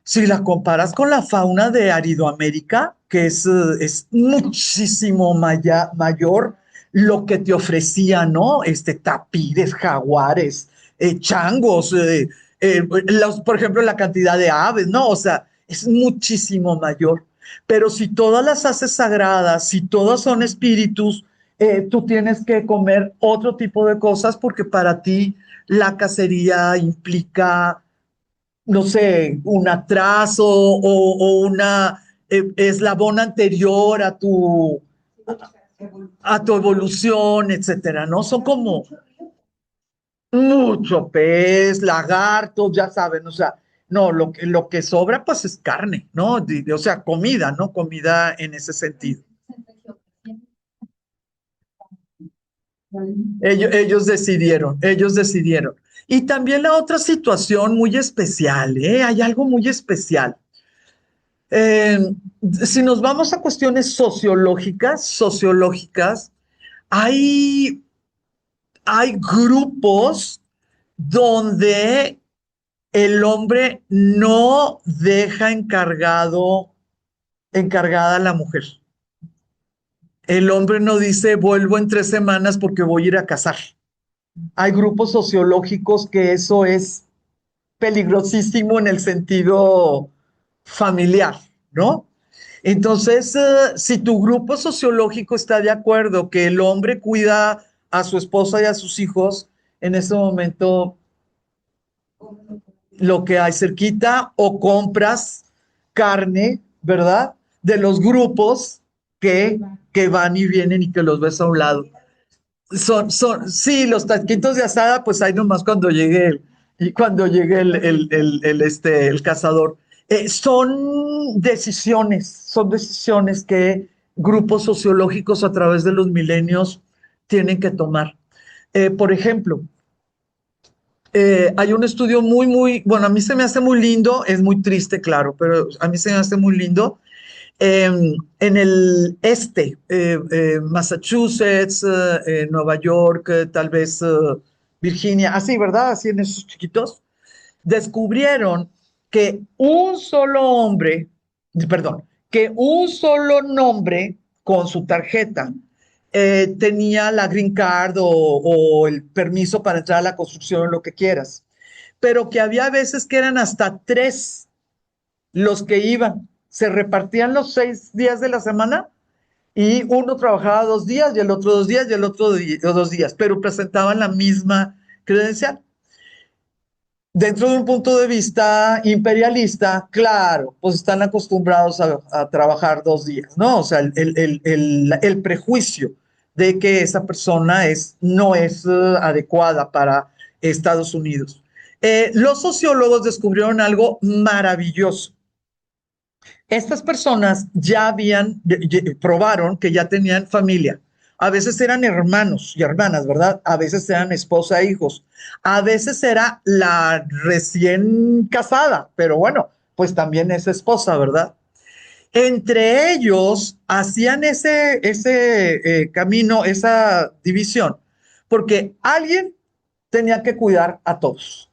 si la comparas con la fauna de Aridoamérica, que es muchísimo mayor lo que te ofrecía, ¿no? Tapires, jaguares, changos, por ejemplo, la cantidad de aves, ¿no? O sea, es muchísimo mayor. Pero si todas las haces sagradas, si todas son espíritus, tú tienes que comer otro tipo de cosas porque para ti la cacería implica, no sé, un atraso o una eslabón anterior a tu evolución, etcétera, ¿no? Son como mucho pez, lagartos, ya saben, o sea, no, lo que sobra pues es carne, ¿no? O sea, comida, ¿no? Comida en ese sentido. Ellos decidieron. Y también la otra situación muy especial, ¿eh? Hay algo muy especial. Eh, si nos vamos a cuestiones sociológicas, hay, hay grupos donde el hombre no deja encargada a la mujer. El hombre no dice, vuelvo en 3 semanas porque voy a ir a cazar. Hay grupos sociológicos que eso es peligrosísimo en el sentido familiar, ¿no? Entonces, si tu grupo sociológico está de acuerdo que el hombre cuida a su esposa y a sus hijos, en ese momento lo que hay cerquita o compras carne, ¿verdad? De los grupos que van y vienen y que los ves a un lado. Sí, los taquitos de asada, pues hay nomás cuando llegue el cazador. Son decisiones que grupos sociológicos a través de los milenios tienen que tomar. Por ejemplo, hay un estudio muy, muy, bueno, a mí se me hace muy lindo, es muy triste, claro, pero a mí se me hace muy lindo en el Massachusetts, Nueva York, tal vez Virginia, así, ¿verdad? Así en esos chiquitos, descubrieron que un solo hombre, perdón, que un solo nombre con su tarjeta tenía la green card o el permiso para entrar a la construcción, lo que quieras, pero que había veces que eran hasta 3 los que iban, se repartían los 6 días de la semana y uno trabajaba 2 días y el otro 2 días y el otro 2 días, pero presentaban la misma credencial. Dentro de un punto de vista imperialista, claro, pues están acostumbrados a trabajar 2 días, ¿no? O sea, el prejuicio de que esa persona no es adecuada para Estados Unidos. Los sociólogos descubrieron algo maravilloso. Estas personas probaron que ya tenían familia. A veces eran hermanos y hermanas, ¿verdad? A veces eran esposa e hijos. A veces era la recién casada, pero bueno, pues también es esposa, ¿verdad? Entre ellos hacían ese camino, esa división, porque alguien tenía que cuidar a todos.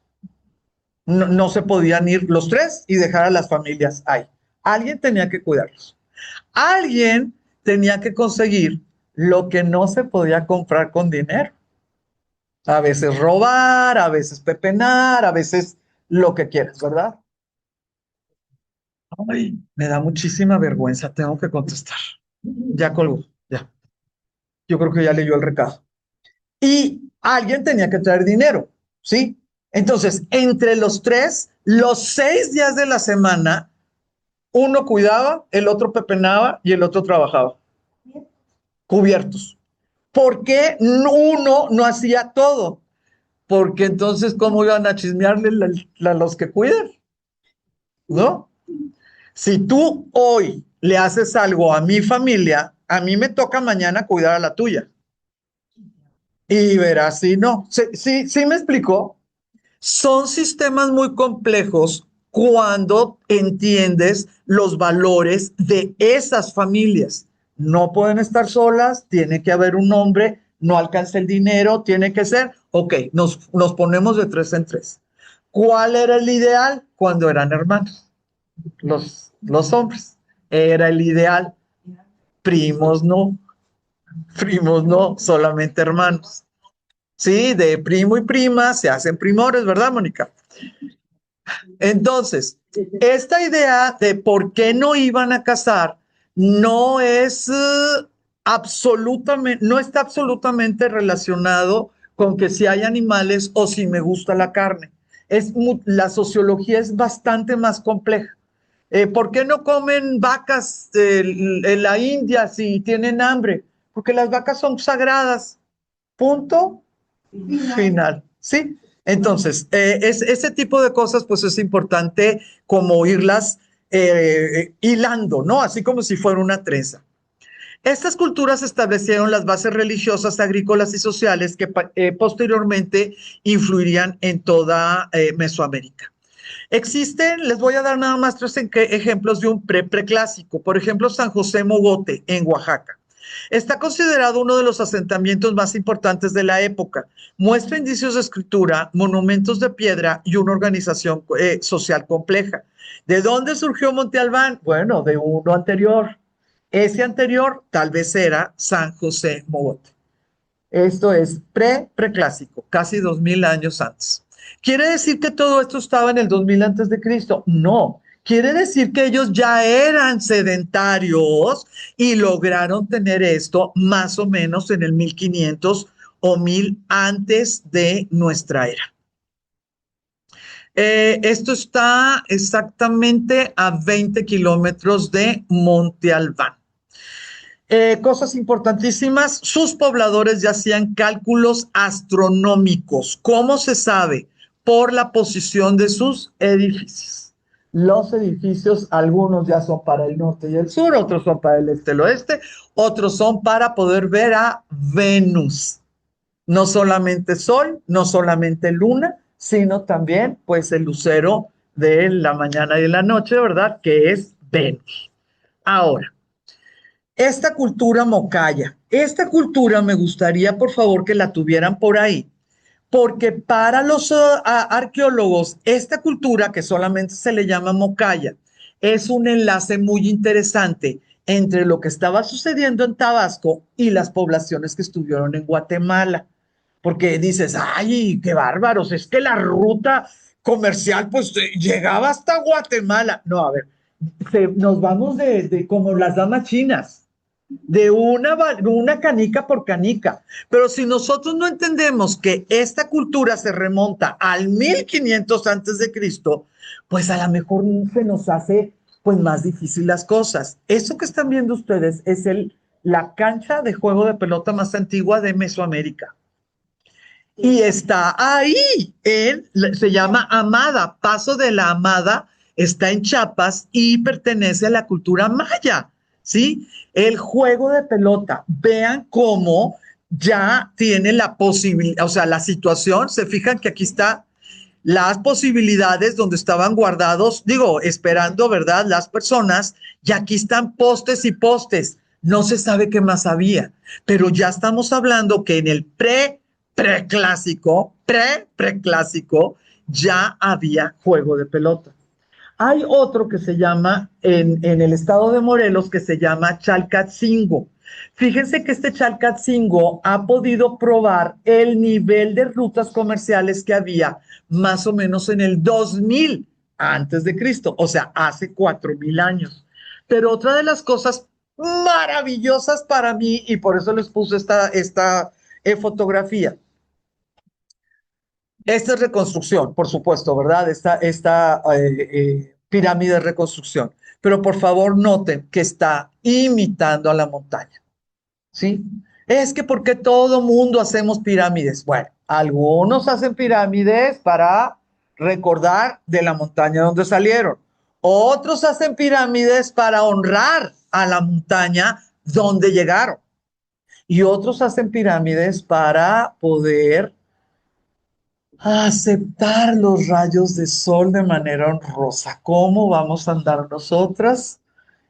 No, no se podían ir los 3 y dejar a las familias ahí. Alguien tenía que cuidarlos. Alguien tenía que conseguir lo que no se podía comprar con dinero. A veces robar, a veces pepenar, a veces lo que quieras, ¿verdad? Ay, me da muchísima vergüenza, tengo que contestar. Ya colgó, ya. Yo creo que ya leyó el recado. Y alguien tenía que traer dinero, ¿sí? Entonces, entre los 3, los 6 días de la semana, uno cuidaba, el otro pepenaba y el otro trabajaba. Cubiertos. ¿Por qué uno no hacía todo? Porque entonces, ¿cómo iban a chismearle a los que cuidan? ¿no? Si tú hoy le haces algo a mi familia, a mí me toca mañana cuidar a la tuya. Y verás si no. Sí me explicó. Son sistemas muy complejos cuando entiendes los valores de esas familias. No pueden estar solas, tiene que haber un hombre, no alcanza el dinero, tiene que ser, ok, nos ponemos de tres en tres. ¿Cuál era el ideal? Cuando eran hermanos, los hombres. Era el ideal. Primos no, solamente hermanos. Sí, de primo y prima se hacen primores, ¿verdad, Mónica? Entonces, esta idea de por qué no iban a casar no es absolutamente, no está absolutamente relacionado con que si hay animales o si me gusta la carne. La sociología es bastante más compleja. ¿Por qué no comen vacas en la India si tienen hambre? Porque las vacas son sagradas. Punto final. ¿Sí? Entonces, ese tipo de cosas, pues es importante como irlas hilando, ¿no? Así como si fuera una trenza. Estas culturas establecieron las bases religiosas, agrícolas y sociales que posteriormente influirían en toda Mesoamérica. Existen, les voy a dar nada más tres ejemplos de un preclásico. Por ejemplo, San José Mogote en Oaxaca. Está considerado uno de los asentamientos más importantes de la época. Muestra indicios de escritura, monumentos de piedra y una organización social compleja. ¿De dónde surgió Monte Albán? Bueno, de uno anterior. Ese anterior tal vez era San José Mogote. Esto es preclásico, casi 2000 años antes. ¿Quiere decir que todo esto estaba en el 2000 antes de Cristo? No. Quiere decir que ellos ya eran sedentarios y lograron tener esto más o menos en el 1500 o 1000 antes de nuestra era. Esto está exactamente a 20 kilómetros de Monte Albán. Cosas importantísimas, sus pobladores ya hacían cálculos astronómicos. ¿Cómo se sabe? Por la posición de sus edificios. Los edificios, algunos ya son para el norte y el sur, otros son para el este y el oeste, otros son para poder ver a Venus. No solamente Sol, no solamente Luna, sino también pues el lucero de la mañana y de la noche, ¿verdad? Que es Venus. Ahora, esta cultura mocaya, esta cultura me gustaría, por favor, que la tuvieran por ahí, porque para los arqueólogos, esta cultura, que solamente se le llama mocaya, es un enlace muy interesante entre lo que estaba sucediendo en Tabasco y las poblaciones que estuvieron en Guatemala. Porque dices, ay, qué bárbaros, es que la ruta comercial pues llegaba hasta Guatemala. No, a ver, nos vamos de como las damas chinas de una canica por canica. Pero si nosotros no entendemos que esta cultura se remonta al 1500 antes de Cristo, pues a lo mejor se nos hace pues más difícil las cosas. Eso que están viendo ustedes es la cancha de juego de pelota más antigua de Mesoamérica. Y está ahí, se llama Amada, Paso de la Amada, está en Chiapas y pertenece a la cultura maya, ¿sí? El juego de pelota, vean cómo ya tiene la posibilidad, o sea, la situación, se fijan que aquí está las posibilidades donde estaban guardados, digo, esperando, ¿verdad? Las personas, y aquí están postes y postes, no se sabe qué más había, pero ya estamos hablando que en el preclásico, ya había juego de pelota. Hay otro que se llama, en el estado de Morelos, que se llama Chalcatzingo. Fíjense que este Chalcatzingo ha podido probar el nivel de rutas comerciales que había más o menos en el 2000 antes de Cristo, o sea, hace 4000 años. Pero otra de las cosas maravillosas para mí, y por eso les puse esta fotografía. Esta es reconstrucción, por supuesto, ¿verdad? Esta pirámide de reconstrucción. Pero por favor noten que está imitando a la montaña, ¿sí? Es que porque todo mundo hacemos pirámides. Bueno, algunos hacen pirámides para recordar de la montaña donde salieron. Otros hacen pirámides para honrar a la montaña donde llegaron. Y otros hacen pirámides para poder aceptar los rayos de sol de manera honrosa. ¿Cómo vamos a andar nosotras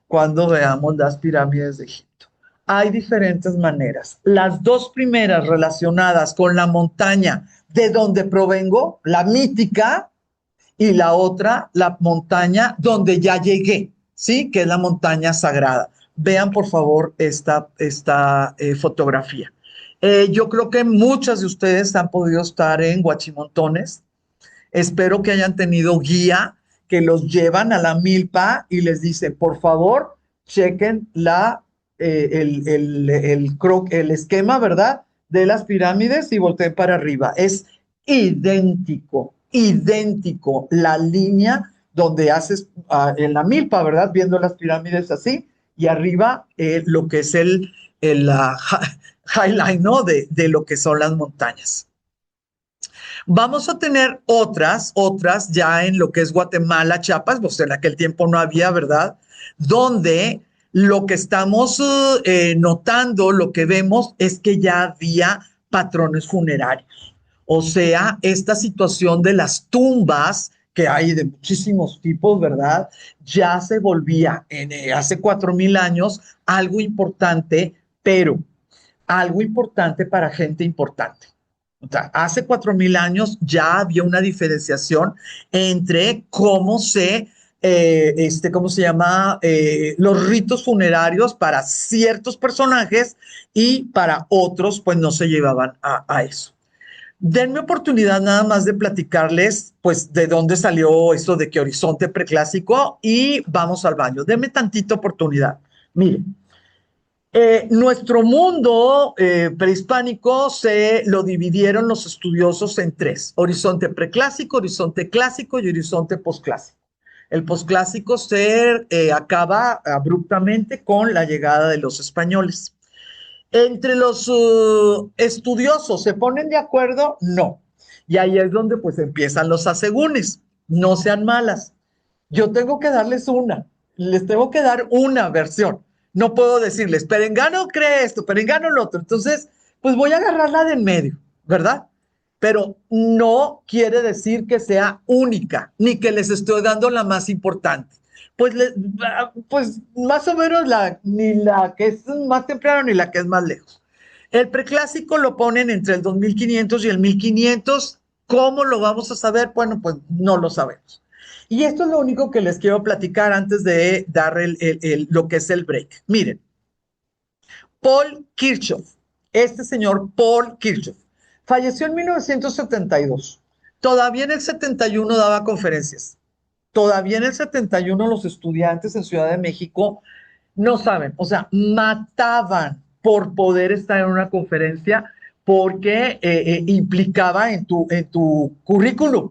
cuando veamos las pirámides de Egipto? Hay diferentes maneras. Las dos primeras relacionadas con la montaña de donde provengo, la mítica, y la otra, la montaña donde ya llegué, ¿sí? Que es la montaña sagrada. Vean, por favor, esta fotografía. Yo creo que muchas de ustedes han podido estar en Huachimontones. Espero que hayan tenido guía que los llevan a la milpa y les dice, por favor, chequen el esquema, ¿verdad? De las pirámides y volteen para arriba. Es idéntico la línea donde haces en la milpa, ¿verdad? Viendo las pirámides así y arriba lo que es el highline, ¿no? De lo que son las montañas. Vamos a tener otras ya en lo que es Guatemala, Chiapas, pues en aquel tiempo no había, ¿verdad? Donde lo que estamos notando, lo que vemos es que ya había patrones funerarios. O sea, esta situación de las tumbas que hay de muchísimos tipos, ¿verdad? Ya se volvía hace 4,000 años algo importante, pero algo importante para gente importante. O sea, hace 4,000 años ya había una diferenciación entre cómo se llama? Los ritos funerarios para ciertos personajes y para otros, pues no se llevaban a eso. Denme oportunidad nada más de platicarles, pues, de dónde salió esto de que Horizonte Preclásico y vamos al baño. Denme tantita oportunidad. Miren. Nuestro mundo prehispánico se lo dividieron los estudiosos en tres: horizonte preclásico, horizonte clásico y horizonte posclásico. El posclásico se acaba abruptamente con la llegada de los españoles. Entre los estudiosos, ¿se ponen de acuerdo? No. Y ahí es donde pues empiezan los asegúnes. No sean malas. Yo tengo que darles les tengo que dar una versión. No puedo decirles, Perengano cree esto, Perengano lo otro. Entonces, pues voy a agarrarla de en medio, ¿verdad? Pero no quiere decir que sea única, ni que les estoy dando la más importante. Pues más o menos ni la que es más temprano ni la que es más lejos. El preclásico lo ponen entre el 2500 y el 1500. ¿Cómo lo vamos a saber? Bueno, pues no lo sabemos. Y esto es lo único que les quiero platicar antes de dar lo que es el break. Miren, Paul Kirchhoff, este señor Paul Kirchhoff, falleció en 1972. Todavía en el 71 daba conferencias. Todavía en el 71 los estudiantes en Ciudad de México no saben, o sea, mataban por poder estar en una conferencia porque implicaba en tu currículum.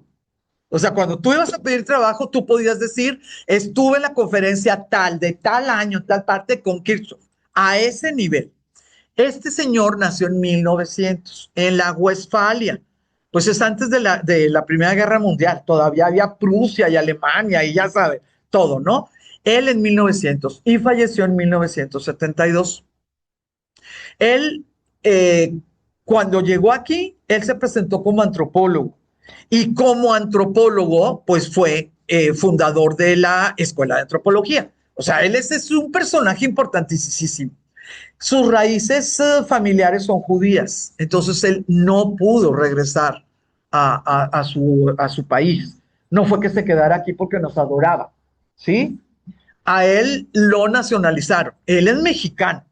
O sea, cuando tú ibas a pedir trabajo, tú podías decir, estuve en la conferencia tal, de tal año, tal parte con Kirchhoff, a ese nivel. Este señor nació en 1900, en la Westfalia. Pues es antes de la Primera Guerra Mundial. Todavía había Prusia y Alemania y ya sabe, todo, ¿no? Él en 1900 y falleció en 1972. Él, cuando llegó aquí, él se presentó como antropólogo. Y como antropólogo, pues fue fundador de la Escuela de Antropología. O sea, él es un personaje importantísimo. Sus raíces familiares son judías, entonces él no pudo regresar a su país. No fue que se quedara aquí porque nos adoraba, ¿sí? A él lo nacionalizaron. Él es mexicano,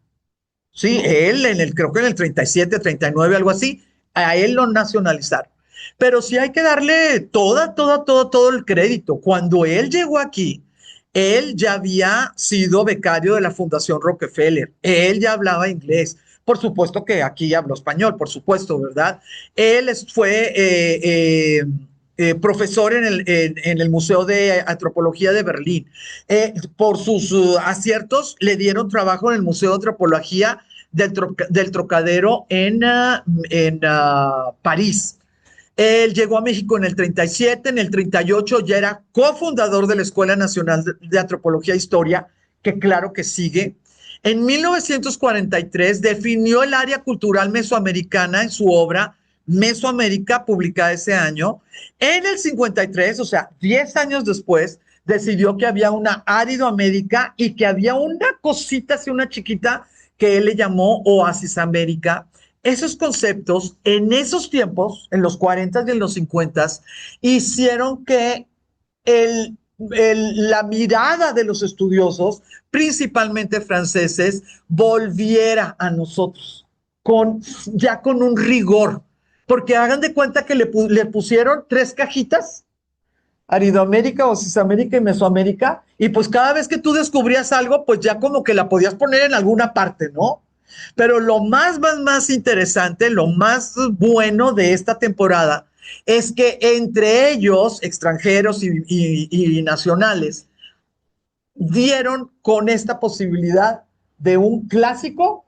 ¿sí? Él creo que en el 37, 39, algo así, a él lo nacionalizaron. Pero sí hay que darle todo el crédito. Cuando él llegó aquí, él ya había sido becario de la Fundación Rockefeller. Él ya hablaba inglés. Por supuesto que aquí habló español, por supuesto, ¿verdad? Él fue profesor en el Museo de Antropología de Berlín. Por sus aciertos, le dieron trabajo en el Museo de Antropología del Trocadero en París. Él llegó a México en el 37, en el 38 ya era cofundador de la Escuela Nacional de Antropología e Historia, que claro que sigue. En 1943 definió el área cultural mesoamericana en su obra Mesoamérica, publicada ese año. En el 53, o sea, 10 años después, decidió que había una Áridoamérica y que había una cosita así, una chiquita, que él le llamó Oasis América. Esos conceptos en esos tiempos, en los 40 y en los 50, hicieron que la mirada de los estudiosos, principalmente franceses, volviera a nosotros, ya con un rigor, porque hagan de cuenta que le pusieron 3 cajitas, Aridoamérica, Osisamérica y Mesoamérica, y pues cada vez que tú descubrías algo, pues ya como que la podías poner en alguna parte, ¿no? Pero lo más interesante, lo más bueno de esta temporada es que entre ellos, extranjeros y nacionales, dieron con esta posibilidad de un clásico,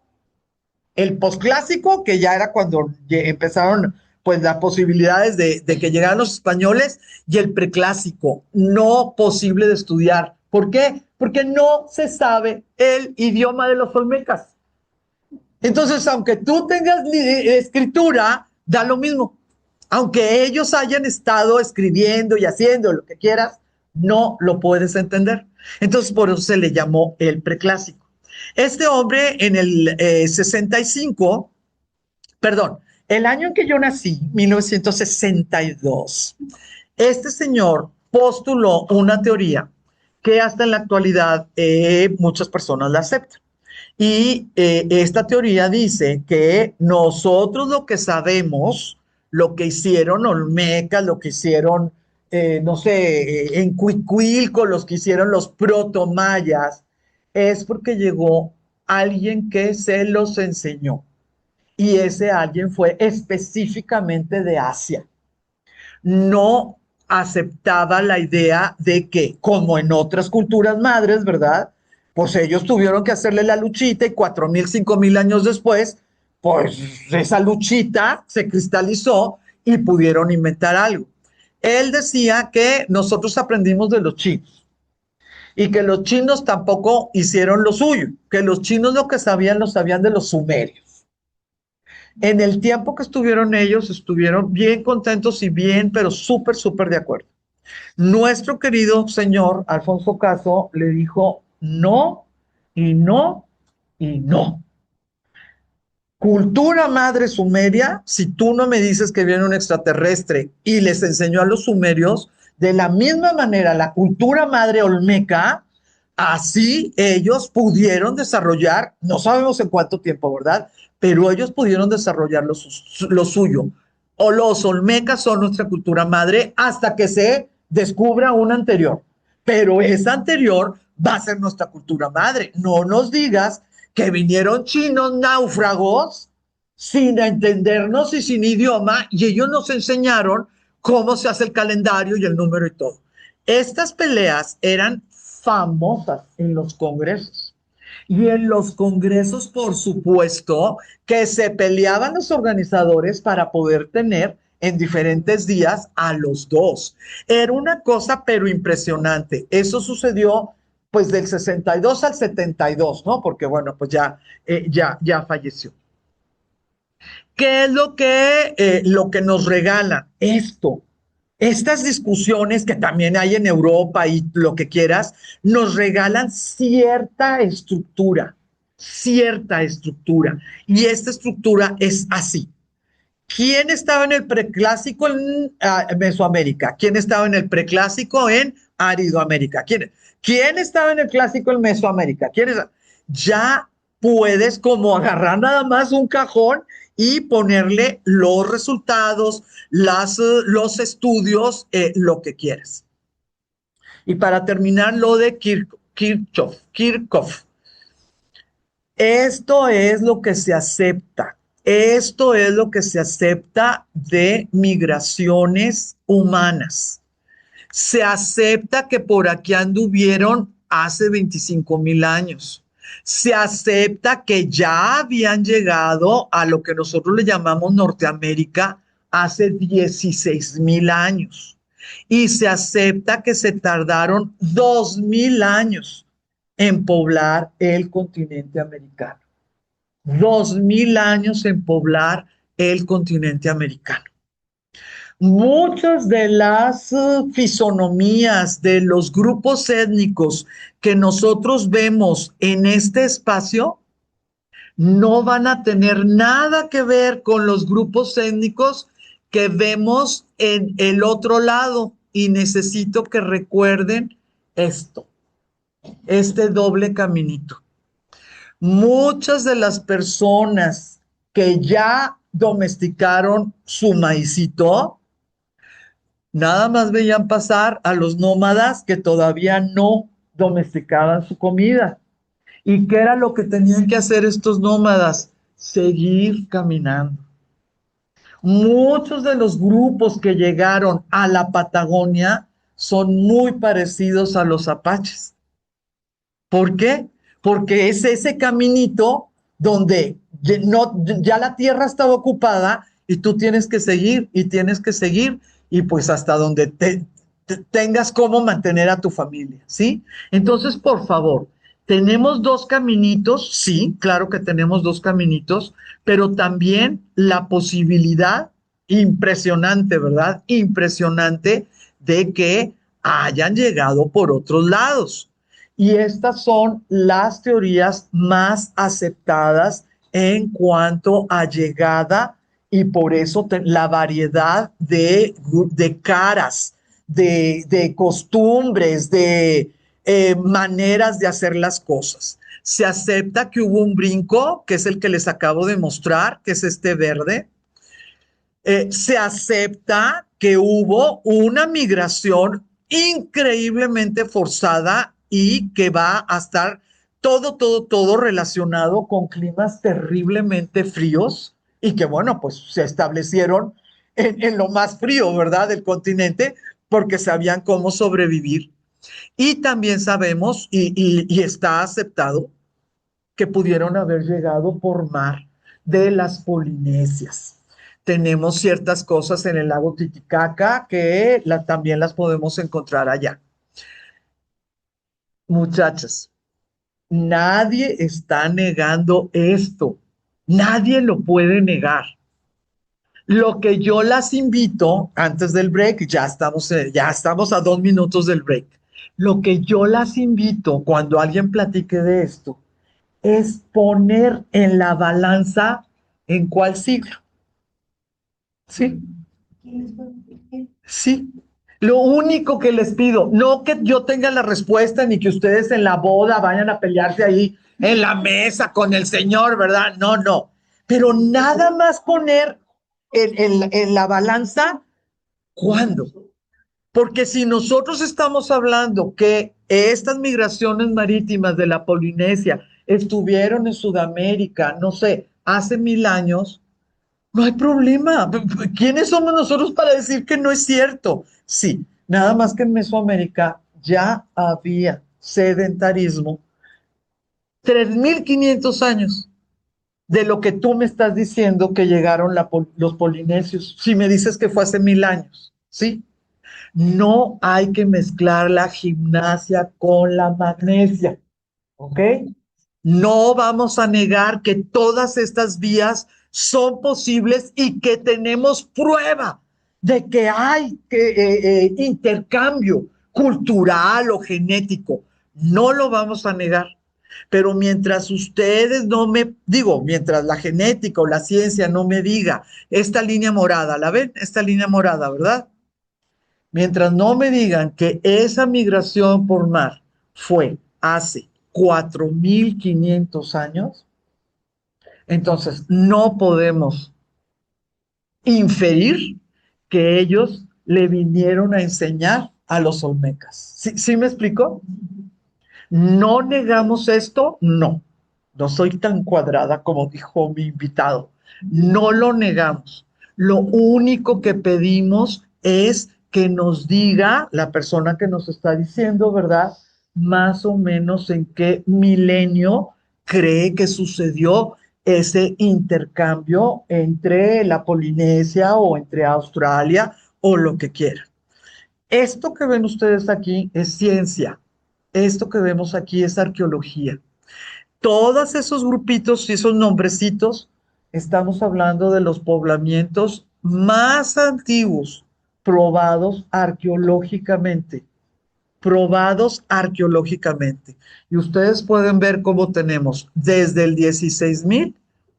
el posclásico, que ya era cuando empezaron pues las posibilidades de que llegaran los españoles, y el preclásico, no posible de estudiar. ¿Por qué? Porque no se sabe el idioma de los olmecas. Entonces, aunque tú tengas escritura, da lo mismo. Aunque ellos hayan estado escribiendo y haciendo lo que quieras, no lo puedes entender. Entonces, por eso se le llamó el preclásico. Este hombre en el 65, perdón, el año en que yo nací, 1962, este señor postuló una teoría que hasta en la actualidad muchas personas la aceptan. Y esta teoría dice que nosotros lo que sabemos, lo que hicieron olmecas, lo que hicieron, no sé, en Cuicuilco, los que hicieron los protomayas, es porque llegó alguien que se los enseñó. Y ese alguien fue específicamente de Asia. No aceptaba la idea de que, como en otras culturas madres, ¿verdad? Pues ellos tuvieron que hacerle la luchita y 4,000, 5,000 años después, pues esa luchita se cristalizó y pudieron inventar algo. Él decía que nosotros aprendimos de los chinos y que los chinos tampoco hicieron lo suyo, que los chinos lo que sabían lo sabían de los sumerios. En el tiempo que estuvieron ellos, estuvieron bien contentos y bien, pero súper de acuerdo. Nuestro querido señor Alfonso Caso le dijo no y no y no. Cultura madre sumeria, si tú no me dices que viene un extraterrestre y les enseñó a los sumerios, de la misma manera la cultura madre olmeca, así ellos pudieron desarrollar, no sabemos en cuánto tiempo, ¿verdad? Pero ellos pudieron desarrollar lo suyo. O los olmecas son nuestra cultura madre hasta que se descubra una anterior. Pero esa anterior va a ser nuestra cultura madre. No nos digas que vinieron chinos náufragos sin entendernos y sin idioma, y ellos nos enseñaron cómo se hace el calendario y el número y todo. Estas peleas eran famosas en los congresos. Y en los congresos, por supuesto, que se peleaban los organizadores para poder tener en diferentes días a los dos. Era una cosa, pero impresionante. Eso sucedió pues del 62 al 72, ¿no? Porque bueno, pues ya falleció. ¿Qué es lo que nos regala esto? Estas discusiones que también hay en Europa y lo que quieras, nos regalan cierta estructura. Y esta estructura es así. ¿Quién estaba en el preclásico en Mesoamérica? ¿Quién estaba en el preclásico en Aridoamérica? ¿Quién estaba en el clásico en Mesoamérica? Ya puedes como agarrar nada más un cajón y ponerle los resultados, los estudios, lo que quieras. Y para terminar, lo de Kirchhoff. Esto es lo que se acepta. Esto es lo que se acepta de migraciones humanas. Se acepta que por aquí anduvieron hace 25,000 años. Se acepta que ya habían llegado a lo que nosotros le llamamos Norteamérica hace 16,000 años. Y se acepta que se tardaron 2,000 años en poblar el continente americano. 2,000 años en poblar el continente americano. Muchas de las fisonomías de los grupos étnicos que nosotros vemos en este espacio no van a tener nada que ver con los grupos étnicos que vemos en el otro lado. Y necesito que recuerden esto, este doble caminito. Muchas de las personas que ya domesticaron su maicito, nada más veían pasar a los nómadas que todavía no domesticaban su comida. ¿Y qué era lo que tenían que hacer estos nómadas? Seguir caminando. Muchos de los grupos que llegaron a la Patagonia son muy parecidos a los apaches. ¿Por qué? Porque es ese caminito donde ya la tierra estaba ocupada y tú tienes que seguir y tienes que seguir y pues hasta donde tengas cómo mantener a tu familia, ¿sí? Entonces, por favor, tenemos dos caminitos, sí, claro que tenemos dos caminitos, pero también la posibilidad impresionante, ¿verdad? Impresionante de que hayan llegado por otros lados. Y estas son las teorías más aceptadas en cuanto a llegada y por eso la variedad de caras, de costumbres, de maneras de hacer las cosas. Se acepta que hubo un brinco, que es el que les acabo de mostrar, que es este verde. Se acepta que hubo una migración increíblemente forzada y que va a estar todo relacionado con climas terriblemente fríos y que, bueno, pues se establecieron en lo más frío, ¿verdad?, del continente, porque sabían cómo sobrevivir. Y también sabemos, y está aceptado, que pudieron haber llegado por mar de las Polinesias. Tenemos ciertas cosas en el lago Titicaca que también las podemos encontrar allá. Muchachas, nadie está negando esto. Nadie lo puede negar. Lo que yo las invito, antes del break, ya estamos a 2 minutos del break. Lo que yo las invito cuando alguien platique de esto es poner en la balanza en cuál siglo. Sí. Sí. Lo único que les pido, no que yo tenga la respuesta ni que ustedes en la boda vayan a pelearse ahí en la mesa con el Señor, ¿verdad? No, no. Pero nada más poner en la balanza cuándo. Porque si nosotros estamos hablando que estas migraciones marítimas de la Polinesia estuvieron en Sudamérica, no sé, hace 1,000 años, no hay problema. ¿Quiénes somos nosotros para decir que no es cierto? Sí, nada más que en Mesoamérica ya había sedentarismo 3,500 años de lo que tú me estás diciendo que llegaron los polinesios. Si me dices que fue hace 1,000 años, ¿sí? No hay que mezclar la gimnasia con la magnesia, ¿ok? No vamos a negar que todas estas vías son posibles y que tenemos prueba de que hay intercambio cultural o genético. No lo vamos a negar. Pero mientras ustedes mientras la genética o la ciencia no me diga esta línea morada, ¿la ven? Esta línea morada, ¿verdad? Mientras no me digan que esa migración por mar fue hace 4,500 años, entonces no podemos inferir que ellos le vinieron a enseñar a los olmecas. ¿Sí me explico? ¿No negamos esto? No. No soy tan cuadrada como dijo mi invitado. No lo negamos. Lo único que pedimos es que nos diga la persona que nos está diciendo, ¿verdad? Más o menos en qué milenio cree que sucedió ese intercambio entre la Polinesia o entre Australia o lo que quieran. Esto que ven ustedes aquí es ciencia. Esto que vemos aquí es arqueología. Todos esos grupitos y esos nombrecitos, estamos hablando de los poblamientos más antiguos, probados arqueológicamente, probados arqueológicamente. Y ustedes pueden ver cómo tenemos desde el 16.000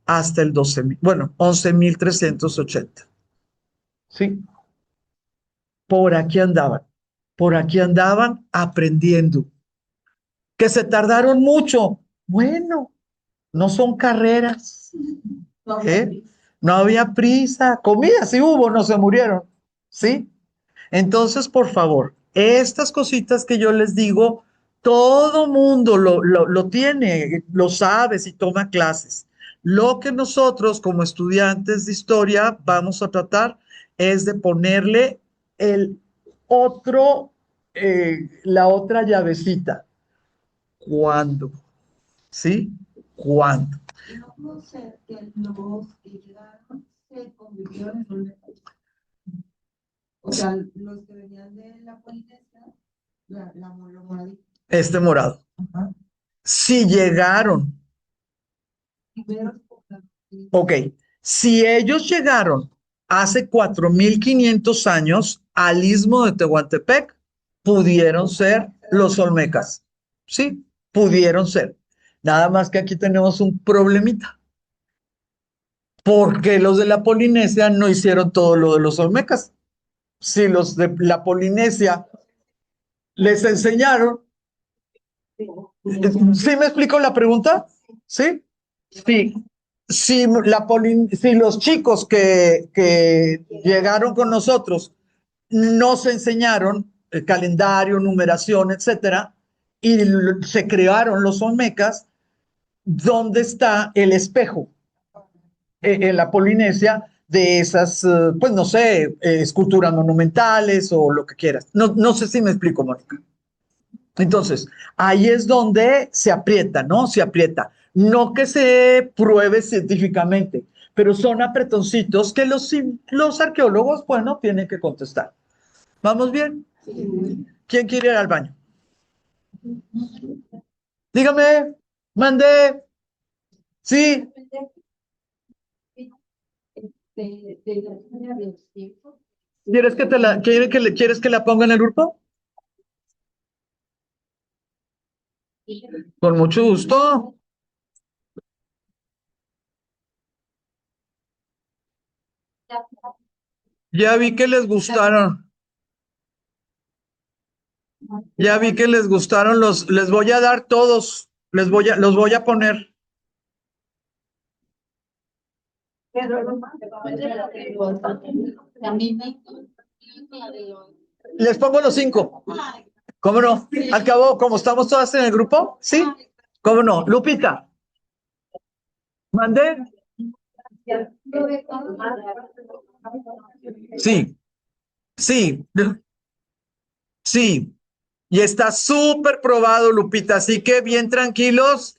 hasta el 12.000, bueno, 11.380. ¿Sí? Por aquí andaban aprendiendo. Que se tardaron mucho. Bueno, no son carreras, ¿eh? No había prisa. Comida sí hubo, no se murieron, ¿sí? Entonces, por favor, estas cositas que yo les digo, todo mundo lo tiene, lo sabe si toma clases. Lo que nosotros como estudiantes de historia vamos a tratar es de ponerle el otro, la otra llavecita. ¿Cuándo? ¿Sí? ¿Cuándo? No pudo ser que los que llegaron se convirtieron en olmecas. O sea, los que venían de la Polinesia, lo moradito. Este morado. Ajá. Si llegaron, Primeros ok, si ellos llegaron hace 4.500 años al istmo de Tehuantepec, pudieron ser los olmecas. Sí, pudieron ser. Nada más que aquí tenemos un problemita. Porque los de la Polinesia no hicieron todo lo de los olmecas? Si los de la Polinesia les enseñaron. ¿Sí me explico la pregunta? ¿Sí? Sí. Si los chicos que llegaron con nosotros nos enseñaron el calendario, numeración, etcétera, y se crearon los olmecas, ¿dónde está el espejo en la Polinesia de esas, pues no sé, esculturas monumentales o lo que quieras? No sé si me explico, Mónica. Entonces, ahí es donde se aprieta, ¿no? Se aprieta. No que se pruebe científicamente, pero son apretoncitos que los arqueólogos, bueno, tienen que contestar. ¿Vamos bien? ¿Quién quiere ir al baño? Dígame, mande. Sí, de la línea de los tiempos. ¿quieres que la ponga en el grupo? Con mucho gusto. Ya vi que les gustaron. Ya vi que les gustaron les voy a dar todos, los voy a poner. Les pongo los 5. ¿Cómo no? Al cabo, como estamos todas en el grupo, ¿sí? ¿Cómo no? Lupita. ¿Mandé? Sí, sí, sí. Y está súper probado, Lupita, así que bien tranquilos.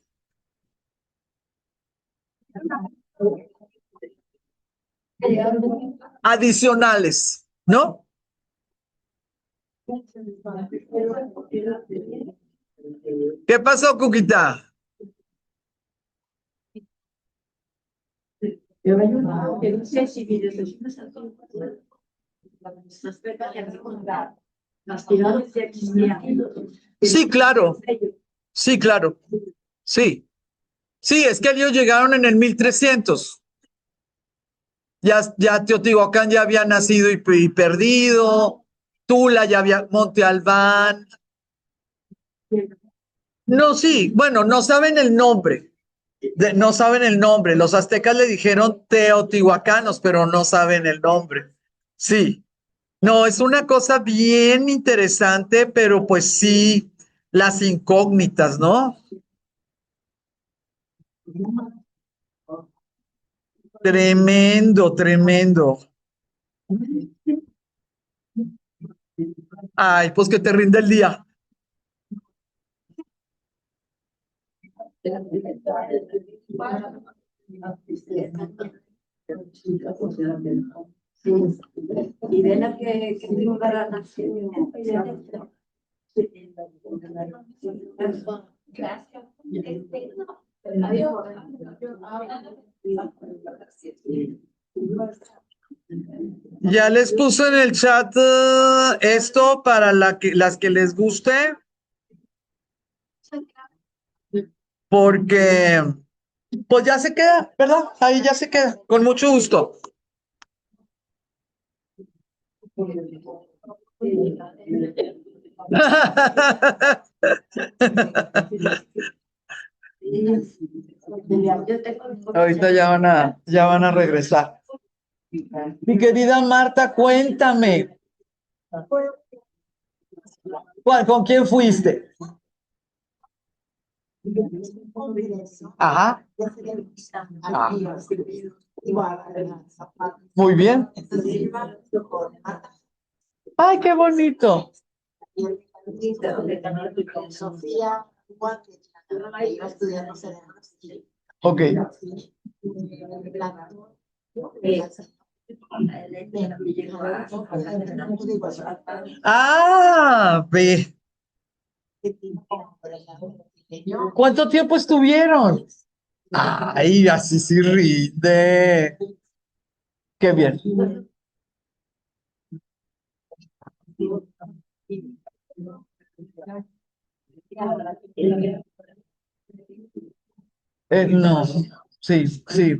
Adicionales, ¿no? ¿Qué pasó, Cuquita? Sí, claro. Sí, claro. Sí. Sí, es que ellos llegaron en el 1300. Ya Teotihuacán ya había nacido y perdido. Tula ya había, Monte Albán. No, sí, bueno, no saben el nombre. No saben el nombre. Los aztecas le dijeron teotihuacanos, pero no saben el nombre. Sí. No, es una cosa bien interesante, pero pues sí, las incógnitas, ¿no? Tremendo, tremendo. Ay, pues que te rinde el día. Y de la que tengo para la Ya les puse en el chat esto para las que les guste, porque pues ya se queda, ¿verdad? Ahí ya se queda, con mucho gusto. Ahorita ya van a regresar. Mi querida Marta, cuéntame, ¿con quién fuiste? Ajá. Muy bien. Ay, qué bonito. Sofía, igual que iba estudiando cerebros. Ok. Ah, ve. ¿Cuánto tiempo estuvieron? Ay, así sí rinde. Qué bien. No, sí, sí.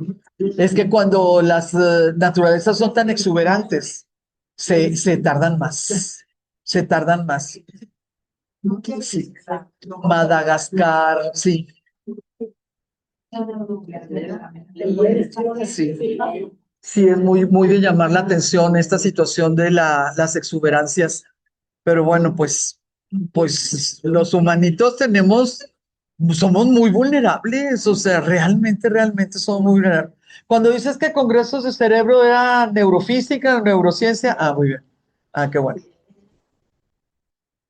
Es que cuando las naturalezas son tan exuberantes, se tardan más. Se tardan más. Sí. Madagascar, sí. Sí. Sí, es muy de llamar la atención esta situación de las exuberancias. Pero bueno, pues los humanitos somos muy vulnerables, o sea, realmente somos muy vulnerables. Cuando dices que congresos de cerebro era neurofísica, neurociencia, muy bien. Qué bueno.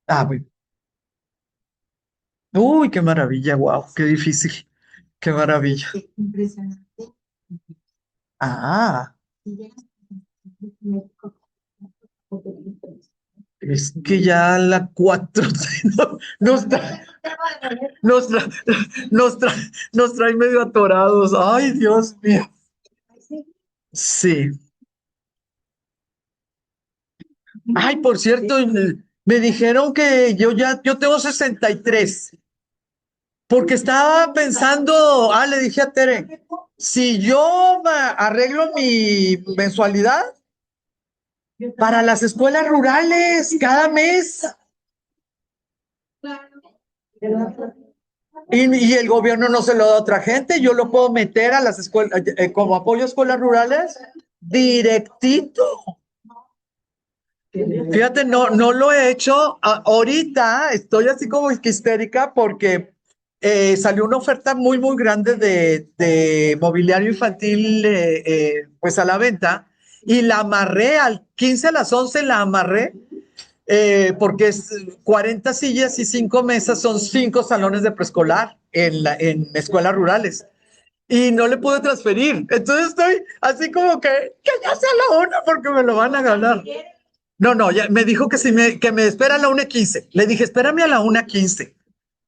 Muy bien. Uy, qué maravilla, wow, qué difícil, qué maravilla. Impresionante. Ah, es que ya la 4 nos trae, nos trae, nos trae medio atorados. Ay, Dios mío. Sí. Ay, por cierto, me dijeron que yo tengo 63, porque estaba pensando, le dije a Tere, si yo arreglo mi mensualidad para las escuelas rurales cada mes, y el gobierno no se lo da a otra gente, yo lo puedo meter a las escuelas, como apoyo a escuelas rurales, directito. Fíjate, no lo he hecho. Ahorita estoy así como histérica porque salió una oferta muy grande de mobiliario infantil pues a la venta, y la amarré al 15 a las 11, la amarré porque es 40 sillas y 5 mesas, son 5 salones de preescolar en escuelas rurales. Y no le pude transferir. Entonces estoy así como que ya sea la una porque me lo van a ganar. No, ya me dijo que que me espera a la 1:15. Le dije, espérame a la 1:15,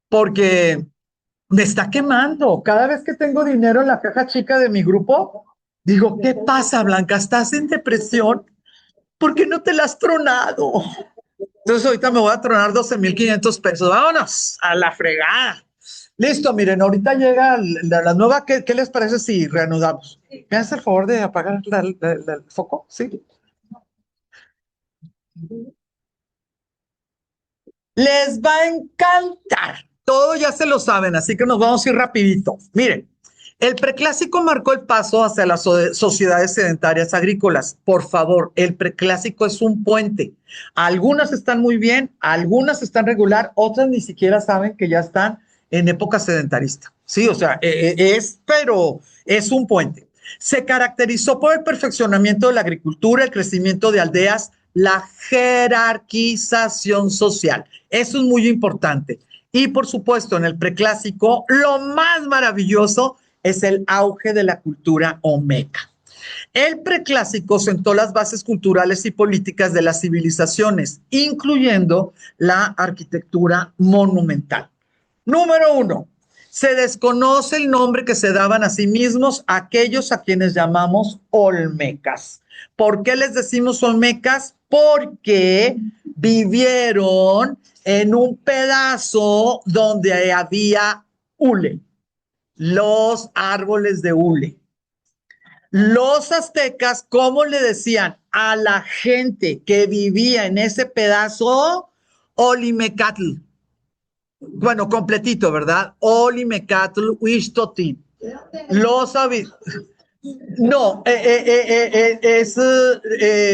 porque me está quemando. Cada vez que tengo dinero en la caja chica de mi grupo, digo, ¿qué pasa, Blanca? ¿Estás en depresión? ¿Por qué no te la has tronado? Entonces ahorita me voy a tronar 12,500 pesos. Vámonos a la fregada. Listo, miren, ahorita llega la nueva. ¿Qué les parece si reanudamos? ¿Me haces el favor de apagar el foco? Sí. Les va a encantar. Todo ya se lo saben, así que nos vamos a ir rapidito. Miren, el preclásico marcó el paso hacia las sociedades sedentarias agrícolas. Por favor, el preclásico es un puente. Algunas están muy bien, algunas están regular, otras ni siquiera saben que ya están en época sedentarista. Sí, o sea, pero es un puente. Se caracterizó por el perfeccionamiento de la agricultura, el crecimiento de aldeas, la jerarquización social. Eso es muy importante. Y por supuesto, en el preclásico, lo más maravilloso es el auge de la cultura olmeca. El preclásico sentó las bases culturales y políticas de las civilizaciones, incluyendo la arquitectura monumental. Número 1. Se desconoce el nombre que se daban a sí mismos aquellos a quienes llamamos olmecas. ¿Por qué les decimos olmecas? Porque vivieron en un pedazo donde había hule, los árboles de hule. Los aztecas, ¿cómo le decían a la gente que vivía en ese pedazo? Olimecatl. Bueno, completito, ¿verdad? Olimecatl Huixtotin. Los no,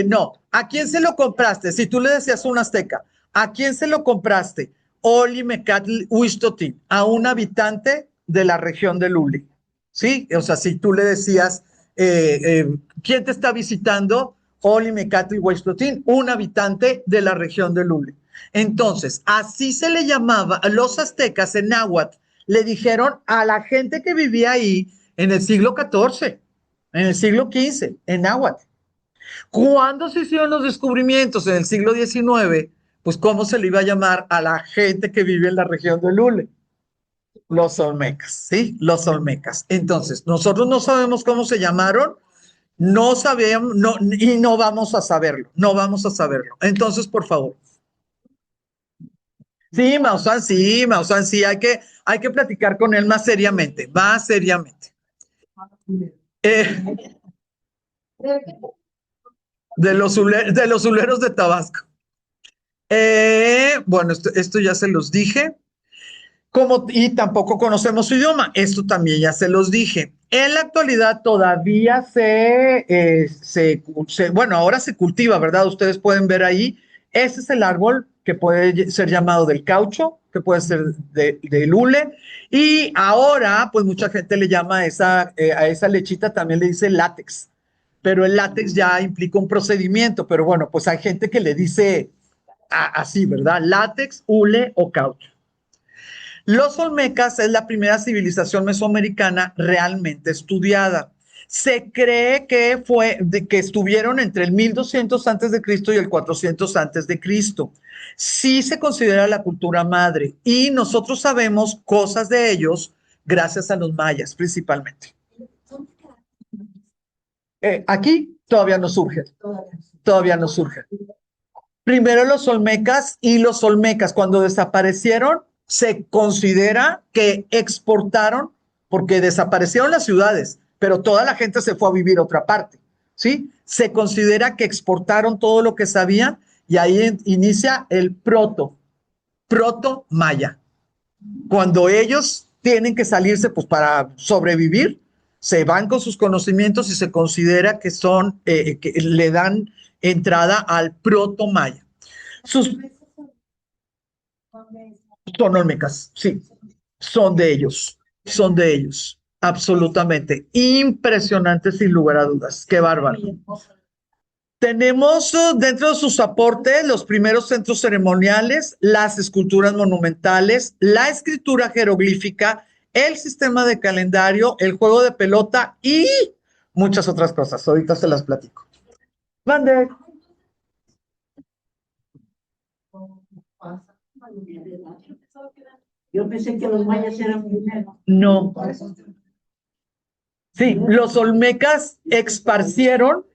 no. ¿A quién se lo compraste? Si tú le decías a un azteca, ¿a quién se lo compraste? Olimecatl Huixtotin, a un habitante de la región de Luli. ¿Sí? O sea, si tú le decías, ¿quién te está visitando? Olimecatl Huixtotin, un habitante de la región de Luli. Entonces, así se le llamaba a los aztecas en náhuatl. Le dijeron a la gente que vivía ahí en el siglo XIV, en el siglo XV, en náhuatl. ¿Cuándo se hicieron los descubrimientos? En el siglo XIX, pues ¿cómo se le iba a llamar a la gente que vive en la región de Lule? Los olmecas, ¿sí? Los olmecas. Entonces, nosotros no sabemos cómo se llamaron, no sabemos, no, y no vamos a saberlo, no vamos a saberlo. Entonces, por favor. Sí, Maussan, sí, hay que platicar con él más seriamente, más seriamente. De los huleros de Tabasco. Bueno, esto ya se los dije. Y tampoco conocemos su idioma. Esto también ya se los dije. En la actualidad todavía bueno, ahora se cultiva, ¿verdad? Ustedes pueden ver ahí. Ese es el árbol que puede ser llamado del caucho, que puede ser del hule. Y ahora, pues mucha gente le llama a esa lechita, también le dice látex. Pero el látex ya implica un procedimiento. Pero bueno, pues hay gente que le dice así, ¿verdad? Látex, hule o caucho. Los olmecas es la primera civilización mesoamericana realmente estudiada. Se cree que que estuvieron entre el 1200 antes de Cristo y el 400 antes de Cristo. Sí se considera la cultura madre y nosotros sabemos cosas de ellos gracias a los mayas principalmente. Aquí todavía no surge. Todavía no surge. Primero los olmecas y los olmecas cuando desaparecieron se considera que exportaron, porque desaparecieron las ciudades, pero toda la gente se fue a vivir a otra parte, ¿sí? Se considera que exportaron todo lo que sabían y ahí inicia el proto-maya. Cuando ellos tienen que salirse pues para sobrevivir, se van con sus conocimientos y se considera que que le dan entrada al proto-maya. Son olmecas, sí, son de ellos, absolutamente. Impresionante sin lugar a dudas, qué bárbaro. Tenemos dentro de sus aportes los primeros centros ceremoniales, las esculturas monumentales, la escritura jeroglífica, el sistema de calendario, el juego de pelota y muchas otras cosas. Ahorita se las platico. Mande. Yo pensé que los mayas eran primero. No. Sí, los olmecas esparcieron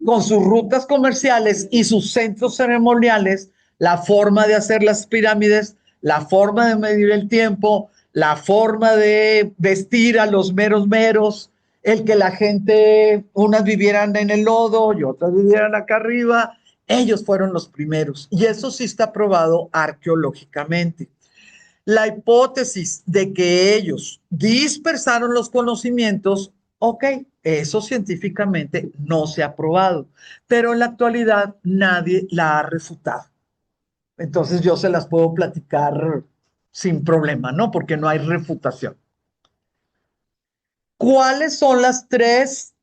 con sus rutas comerciales y sus centros ceremoniales la forma de hacer las pirámides, la forma de medir el tiempo, la forma de vestir a los meros, el que la gente, unas vivieran en el lodo y otras vivieran acá arriba. Ellos fueron los primeros y eso sí está probado arqueológicamente. La hipótesis de que ellos dispersaron los conocimientos, ok, eso científicamente no se ha probado, pero en la actualidad nadie la ha refutado. Entonces yo se las puedo platicar sin problema, ¿no? Porque no hay refutación. ¿Cuáles son las tres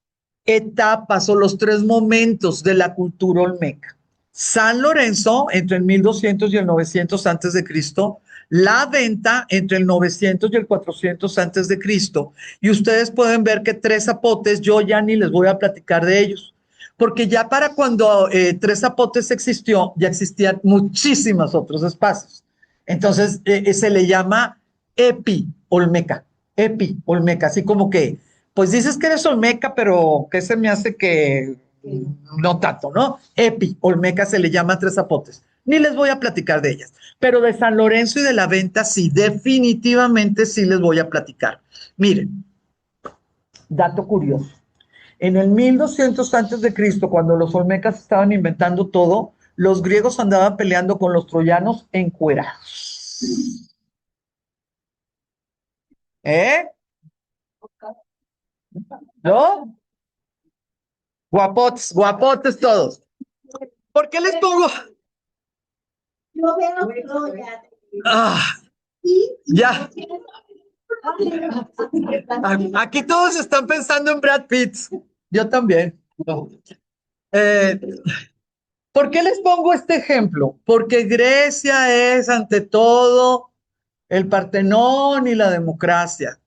etapas o los tres momentos de la cultura olmeca? San Lorenzo, entre el 1200 y el 900 antes de Cristo, la venta entre el 900 y el 400 antes de Cristo. Y ustedes pueden ver que Tres Zapotes, yo ya ni les voy a platicar de ellos, porque ya para cuando Tres Zapotes existió, ya existían muchísimos otros espacios. Entonces se le llama Epi Olmeca, así como que, pues dices que eres Olmeca, pero ¿qué se me hace que no tanto, ¿no? Olmeca se le llama a Tres Zapotes. Ni les voy a platicar de ellas, pero de San Lorenzo y de la venta sí, definitivamente sí les voy a platicar. Miren, dato curioso. En el 1200 antes de Cristo, cuando los olmecas estaban inventando todo, los griegos andaban peleando con los troyanos encuerados. ¿Eh? ¿No? Guapotes, guapotes todos. ¿Por qué les pongo? Yo veo Troya. Ah, ya. Aquí todos están pensando en Brad Pitt. Yo también. Eh, ¿Por qué les pongo este ejemplo? Porque Grecia es ante todo el Partenón y la democracia.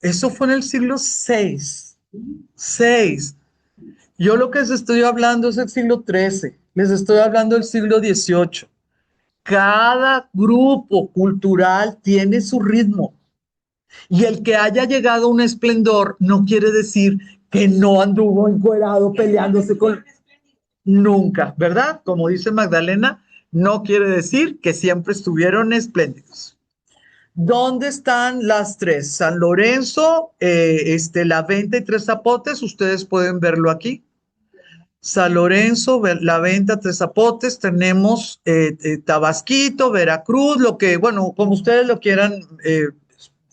Eso fue en el siglo VI. Seis. Yo lo que les estoy hablando es el siglo XIII. Les estoy hablando del siglo XVIII. Cada grupo cultural tiene su ritmo. Y el que haya llegado a un esplendor no quiere decir que no anduvo encuerado peleándose con... Nunca, ¿verdad? Como dice Magdalena, no quiere decir que siempre estuvieron espléndidos. ¿Dónde están las tres? San Lorenzo, la venta y Tres Zapotes, ustedes pueden verlo aquí. San Lorenzo, la venta, Tres Zapotes, tenemos Tabasquito, Veracruz, lo que, bueno, como ustedes lo quieran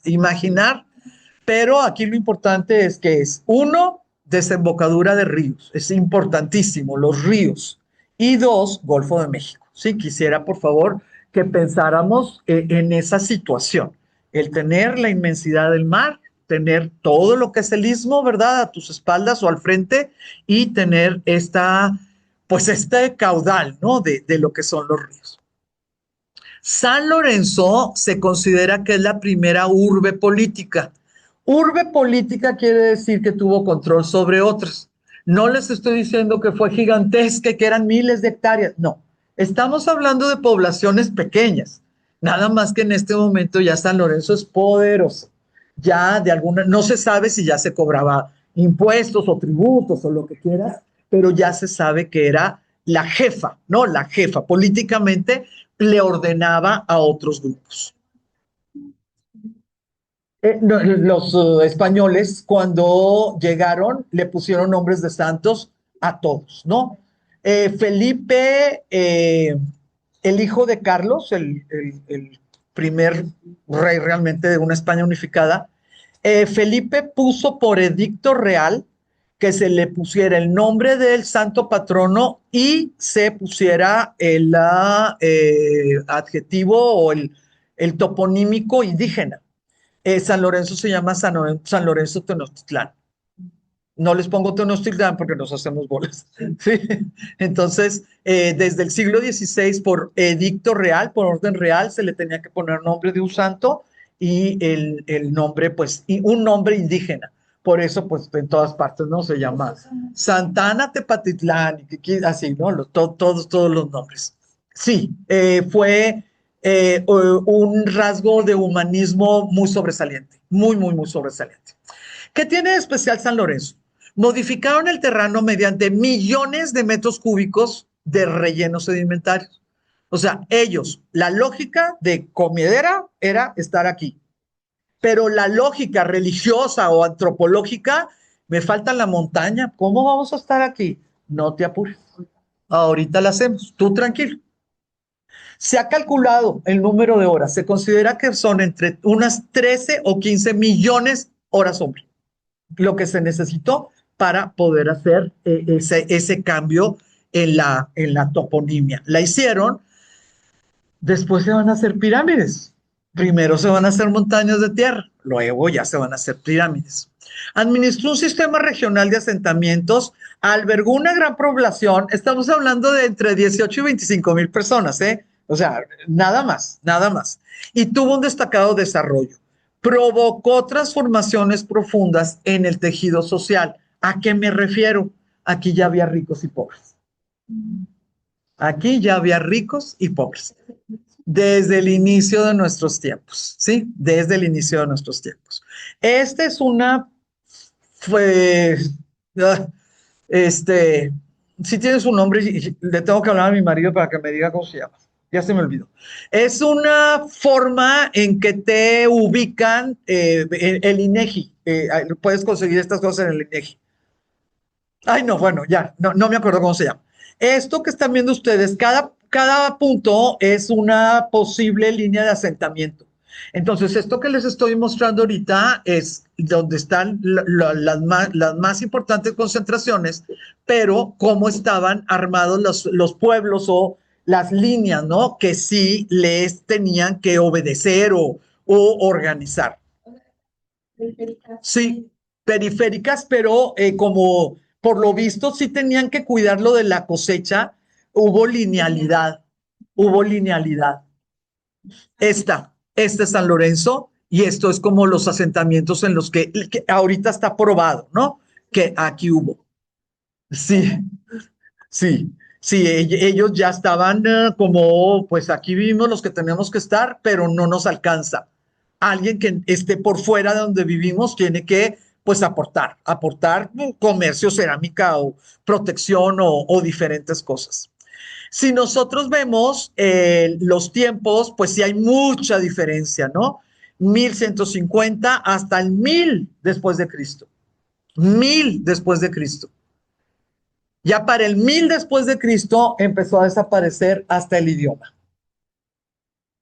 imaginar, pero aquí lo importante es que es, uno, desembocadura de ríos, es importantísimo, los ríos, y dos, Golfo de México. Sí, quisiera, por favor, que pensáramos en esa situación, el tener la inmensidad del mar, tener todo lo que es el istmo, ¿verdad?, a tus espaldas o al frente, y tener pues este caudal, ¿no?, de lo que son los ríos. San Lorenzo se considera que es la primera urbe política. Urbe política quiere decir que tuvo control sobre otras. No les estoy diciendo que fue gigantesca, que eran miles de hectáreas. No, estamos hablando de poblaciones pequeñas. Nada más que en este momento ya San Lorenzo es poderoso. Ya de alguna, no se sabe si ya se cobraba impuestos o tributos o lo que quieras, pero ya se sabe que era la jefa, ¿no? La jefa. Políticamente le ordenaba a otros grupos. Los españoles, cuando llegaron, le pusieron nombres de santos a todos, ¿no? Felipe, el hijo de Carlos, el primer rey realmente de una España unificada, Felipe puso por edicto real que se le pusiera el nombre del santo patrono y se pusiera el adjetivo o el toponímico indígena. San Lorenzo se llama San Lorenzo Tenochtitlán. No les pongo Tenochtitlán porque nos hacemos bolas. ¿Sí? Entonces, desde el siglo XVI, por edicto real, por orden real, se le tenía que poner nombre de un santo y el nombre, pues, y un nombre indígena. Por eso, pues, en todas partes, ¿no? Se llama Santana Tepatitlán, así, ¿no? Todos los nombres. Sí, fue un rasgo de humanismo muy sobresaliente, muy sobresaliente. ¿Qué tiene de especial San Lorenzo? Modificaron el terreno mediante millones de metros cúbicos de rellenos sedimentarios. O sea, ellos, la lógica de comedera era estar aquí, pero la lógica religiosa o antropológica, me falta la montaña, ¿cómo vamos a estar aquí? No te apures, ahorita la hacemos, tú tranquilo. Se ha calculado el número de horas, se considera que son entre unas 13 o 15 millones horas hombre, lo que se necesitó para poder hacer ese cambio en la toponimia. La hicieron, después se van a hacer pirámides. Primero se van a hacer montañas de tierra, luego ya se van a hacer pirámides. Administró un sistema regional de asentamientos, albergó una gran población, estamos hablando de entre 18 y 25 mil personas, ¿eh? O sea, nada más, nada más. Y tuvo un destacado desarrollo. Provocó transformaciones profundas en el tejido social. ¿A qué me refiero? Aquí ya había ricos y pobres. Aquí ya había ricos y pobres. Desde el inicio de nuestros tiempos, ¿sí? Desde el inicio de nuestros tiempos. Esta es una, fue, ah, este, si tiene su nombre, y le tengo que hablar a mi marido para que me diga cómo se llama. Ya se me olvidó. Es una forma en que te ubican el INEGI. Puedes conseguir estas cosas en el INEGI. Ay, no, bueno, ya, no me acuerdo cómo se llama. Esto que están viendo ustedes, cada punto es una posible línea de asentamiento. Entonces, esto que les estoy mostrando ahorita es donde están las más importantes concentraciones, pero cómo estaban armados los pueblos o las líneas, ¿no? Que sí les tenían que obedecer o organizar. Sí, periféricas, pero como por lo visto sí tenían que cuidar lo de la cosecha, hubo linealidad, hubo linealidad. Esta es San Lorenzo y esto es como los asentamientos en los que ahorita está probado, ¿no? Que aquí hubo. Sí, sí, sí, ellos ya estaban como, pues aquí vivimos los que tenemos que estar, pero no nos alcanza. Alguien que esté por fuera de donde vivimos tiene que, pues, aportar comercio, cerámica o protección o diferentes cosas. Si nosotros vemos los tiempos, pues sí hay mucha diferencia, ¿no? 1150 hasta el 1000 después de Cristo. 1000 después de Cristo. Ya para el 1000 después de Cristo empezó a desaparecer hasta el idioma.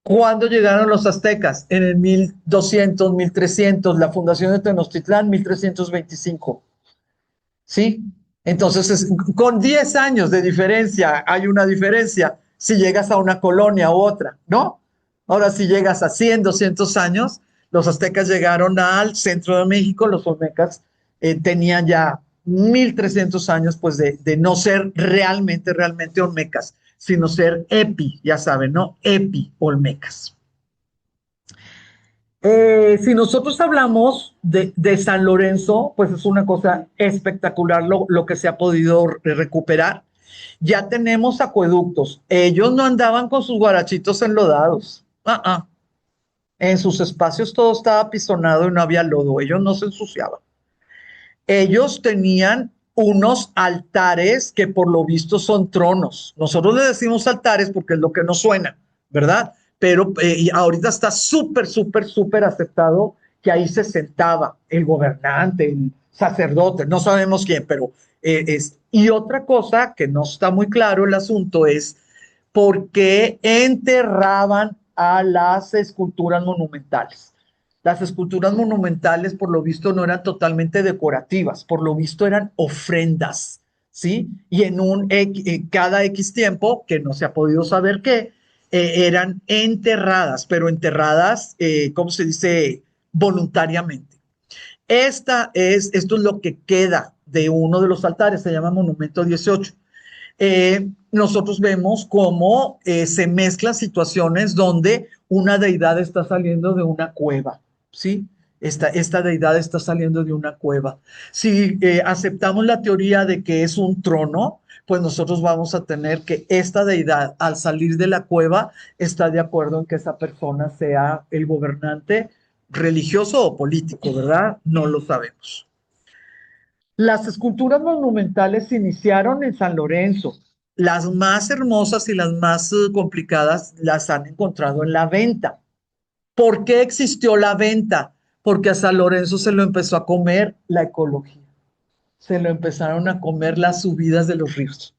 ¿Cuándo llegaron los aztecas? En el 1200, 1300, la fundación de Tenochtitlán, 1325. ¿Sí? Entonces, con 10 años de diferencia, hay una diferencia si llegas a una colonia u otra, ¿no? Ahora, si llegas a 100, 200 años, los aztecas llegaron al centro de México, los olmecas tenían ya 1300 años, pues, de no ser realmente olmecas, sino ser ya saben, ¿no? Olmecas. Si nosotros hablamos de San Lorenzo, pues es una cosa espectacular lo que se ha podido recuperar. Ya tenemos acueductos. Ellos no andaban con sus guarachitos enlodados. En sus espacios todo estaba pisonado y no había lodo. Ellos no se ensuciaban. Ellos tenían unos altares que por lo visto son tronos. Nosotros le decimos altares porque es lo que nos suena, ¿verdad? Pero ahorita está súper aceptado que ahí se sentaba el gobernante, el sacerdote, no sabemos quién, pero es. Y otra cosa que no está muy claro el asunto es por qué enterraban a las esculturas monumentales. Las esculturas monumentales, por lo visto, no eran totalmente decorativas, por lo visto eran ofrendas, ¿sí? Y cada X tiempo, que no se ha podido saber qué, eran enterradas, pero enterradas, ¿cómo se dice? Voluntariamente. Esto es lo que queda de uno de los altares, se llama Monumento 18. Nosotros vemos cómo se mezclan situaciones donde una deidad está saliendo de una cueva, ¿sí? Esta deidad está saliendo de una cueva. Si aceptamos la teoría de que es un trono, pues nosotros vamos a tener que esta deidad, al salir de la cueva, está de acuerdo en que esa persona sea el gobernante religioso o político, ¿verdad? No lo sabemos. Las esculturas monumentales se iniciaron en San Lorenzo. Las más hermosas y las más complicadas las han encontrado en la venta. ¿Por qué existió la venta? Porque a San Lorenzo se lo empezó a comer la ecología. Se lo empezaron a comer las subidas de los ríos.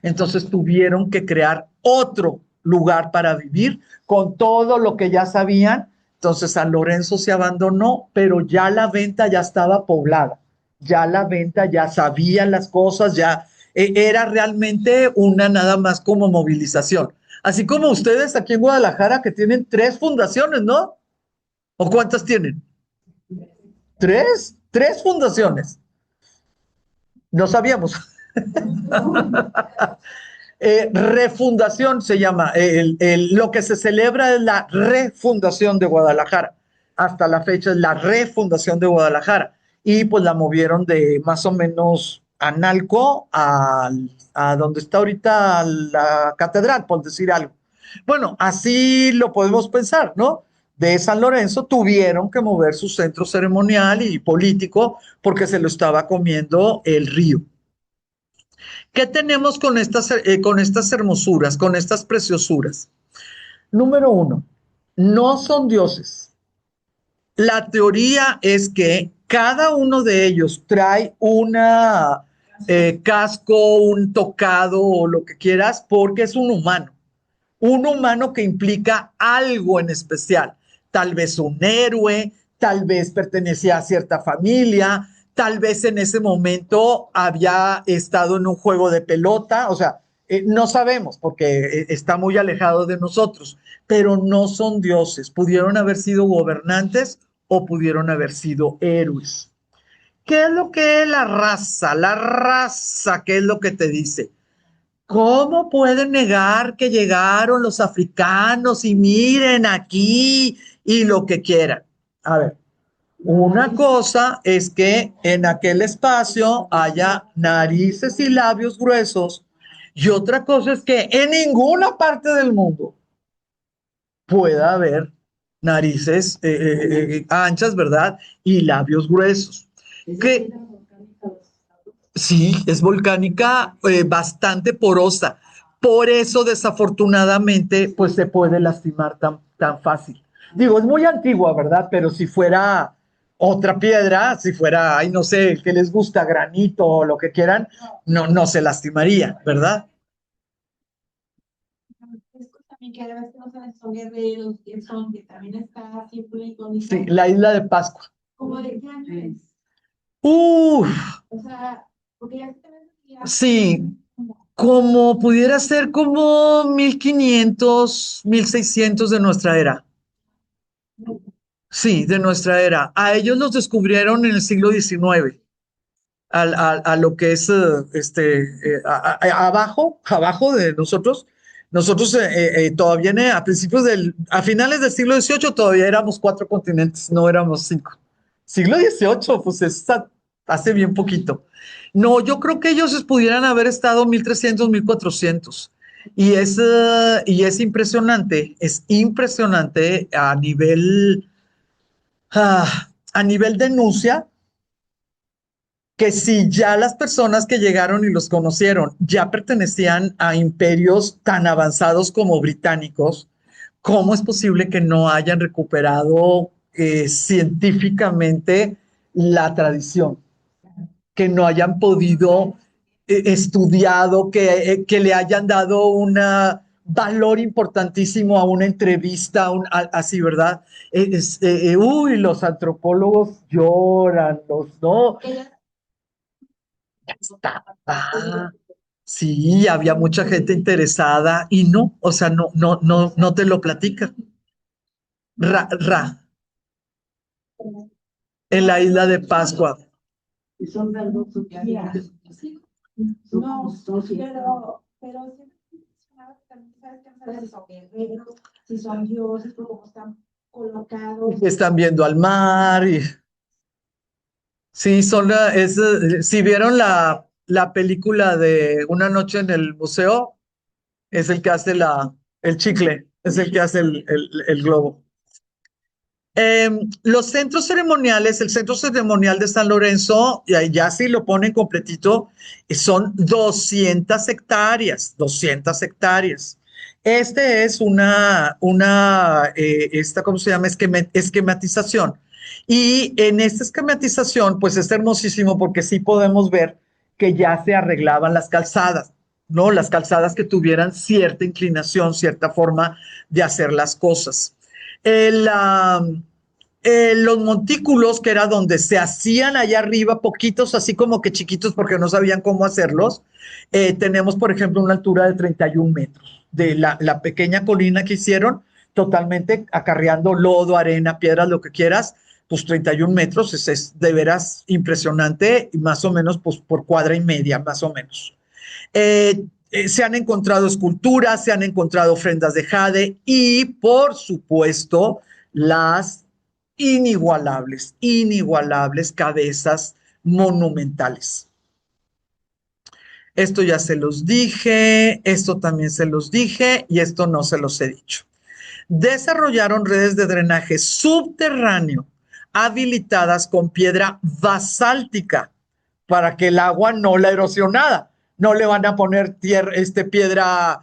Entonces tuvieron que crear otro lugar para vivir con todo lo que ya sabían. Entonces San Lorenzo se abandonó, pero ya la venta ya estaba poblada. Ya la venta ya sabía las cosas, ya era realmente una nada más como movilización. Así como ustedes aquí en Guadalajara que tienen 3 fundaciones, ¿no? ¿O cuántas tienen? 3 fundaciones. No sabíamos. Refundación se llama, lo que se celebra es la refundación de Guadalajara. Hasta la fecha es la refundación de Guadalajara. Y pues la movieron de más o menos Analco a donde está ahorita la catedral, por decir algo. Bueno, así lo podemos pensar, ¿no? De San Lorenzo tuvieron que mover su centro ceremonial y político porque se lo estaba comiendo el río. ¿Qué tenemos con estas hermosuras, con estas preciosuras? Número uno, no son dioses. La teoría es que cada uno de ellos trae una casco, un tocado o lo que quieras, porque es un humano que implica algo en especial, tal vez un héroe, tal vez pertenecía a cierta familia, tal vez en ese momento había estado en un juego de pelota, o sea, no sabemos porque está muy alejado de nosotros, pero no son dioses, pudieron haber sido gobernantes o pudieron haber sido héroes. ¿Qué es lo que es la raza? La raza, ¿qué es lo que te dice? ¿Cómo pueden negar que llegaron los africanos y miren aquí y lo que quieran? A ver, una cosa es que en aquel espacio haya narices y labios gruesos y otra cosa es que en ninguna parte del mundo pueda haber narices anchas, ¿verdad? Y labios gruesos. Que sí, es volcánica, bastante porosa. Por eso, desafortunadamente, pues se puede lastimar tan fácil. Digo, es muy antigua, ¿verdad? Pero si fuera otra piedra, si fuera, ay, no sé, que les gusta granito o lo que quieran, no se lastimaría, ¿verdad? También que a veces no saben son guerreros, que son, que también está siempre icónica. Sí, la isla de Pascua. ¿Cómo de qué año es? Uf, O sea, porque ya se me sí, como pudiera ser como 1500, 1600 de nuestra era. Sí, de nuestra era. A ellos los descubrieron en el siglo XIX, a lo que es abajo de nosotros. Nosotros todavía a finales del siglo XVIII todavía éramos 4 continentes, no éramos 5. Siglo XVIII, pues hace bien poquito. No, yo creo que ellos pudieran haber estado 1300, 1400. Y es impresionante a nivel denuncia, que si ya las personas que llegaron y los conocieron ya pertenecían a imperios tan avanzados como británicos, ¿cómo es posible que no hayan recuperado científicamente la tradición? Que no hayan podido estudiado, que le hayan dado un valor importantísimo a una entrevista, así, ¿verdad? Uy, los antropólogos lloran, ¿no? Sí, había mucha gente interesada y no, o sea, no te lo platica. En la isla de Pascua. Y son verdosos que había. No, pero siempre también sabes que si son guerreros, si son dioses, por cómo están colocados. Están viendo al mar y sí, si vieron la película de Una noche en el museo, es el que hace el chicle, es el que hace el globo. Los centros ceremoniales, el centro ceremonial de San Lorenzo, ya sí lo ponen completito, son 200 hectáreas, 200 hectáreas. Este es ¿cómo se llama? Esquematización. Y en esta esquematización, pues es hermosísimo porque sí podemos ver que ya se arreglaban las calzadas, ¿no? Las calzadas que tuvieran cierta inclinación, cierta forma de hacer las cosas. Los montículos, que era donde se hacían allá arriba, poquitos, así como que chiquitos porque no sabían cómo hacerlos, tenemos, por ejemplo, una altura de 31 metros de la pequeña colina que hicieron, totalmente acarreando lodo, arena, piedras, lo que quieras, pues 31 metros es de veras impresionante, más o menos pues por cuadra y media, más o menos. Se han encontrado esculturas, se han encontrado ofrendas de jade y, por supuesto, las inigualables cabezas monumentales. Esto ya se los dije, esto también se los dije y esto no se los he dicho. Desarrollaron redes de drenaje subterráneo habilitadas con piedra basáltica para que el agua no la erosionara. No le van a poner piedra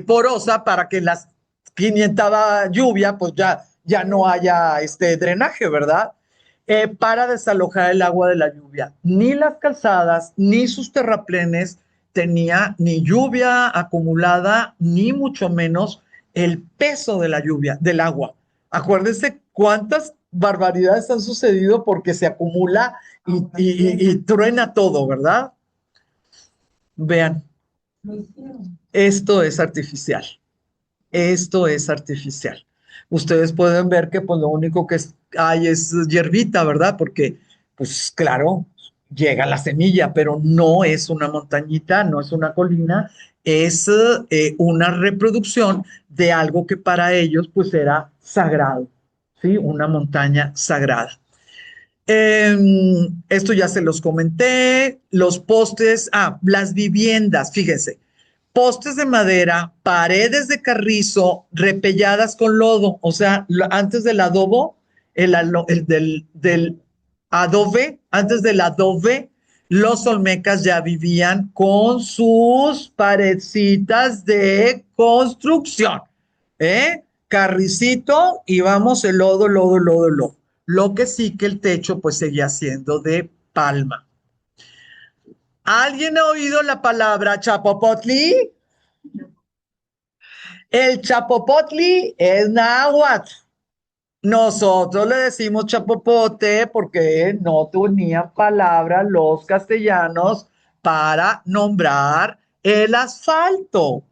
porosa para que las 500 lluvia pues ya no haya drenaje, ¿verdad? Para desalojar el agua de la lluvia. Ni las calzadas, ni sus terraplenes tenía ni lluvia acumulada, ni mucho menos el peso de la lluvia, del agua. Acuérdense cuántas barbaridades han sucedido porque se acumula y truena todo, ¿verdad? Vean, Lo hicieron. esto es artificial. Esto es artificial. Ustedes pueden ver que pues lo único que hay es hierbita, ¿verdad? Porque, pues claro, llega la semilla, pero no es una montañita, no es una colina, es una reproducción de algo que para ellos pues era sagrado, ¿sí? Una montaña sagrada. Esto ya se los comenté, los postes, las viviendas, fíjense, postes de madera, paredes de carrizo, repelladas con lodo, o sea, antes del adobo, del adobe, antes del adobe, los olmecas ya vivían con sus paredcitas de construcción, ¿eh? Carricito y vamos el lodo, lodo, lodo, lodo. Lo que sí que el techo pues seguía siendo de palma. ¿Alguien ha oído la palabra chapopotli? El chapopotli es náhuatl. Nosotros le decimos chapopote porque no tenían palabra los castellanos para nombrar el asfalto.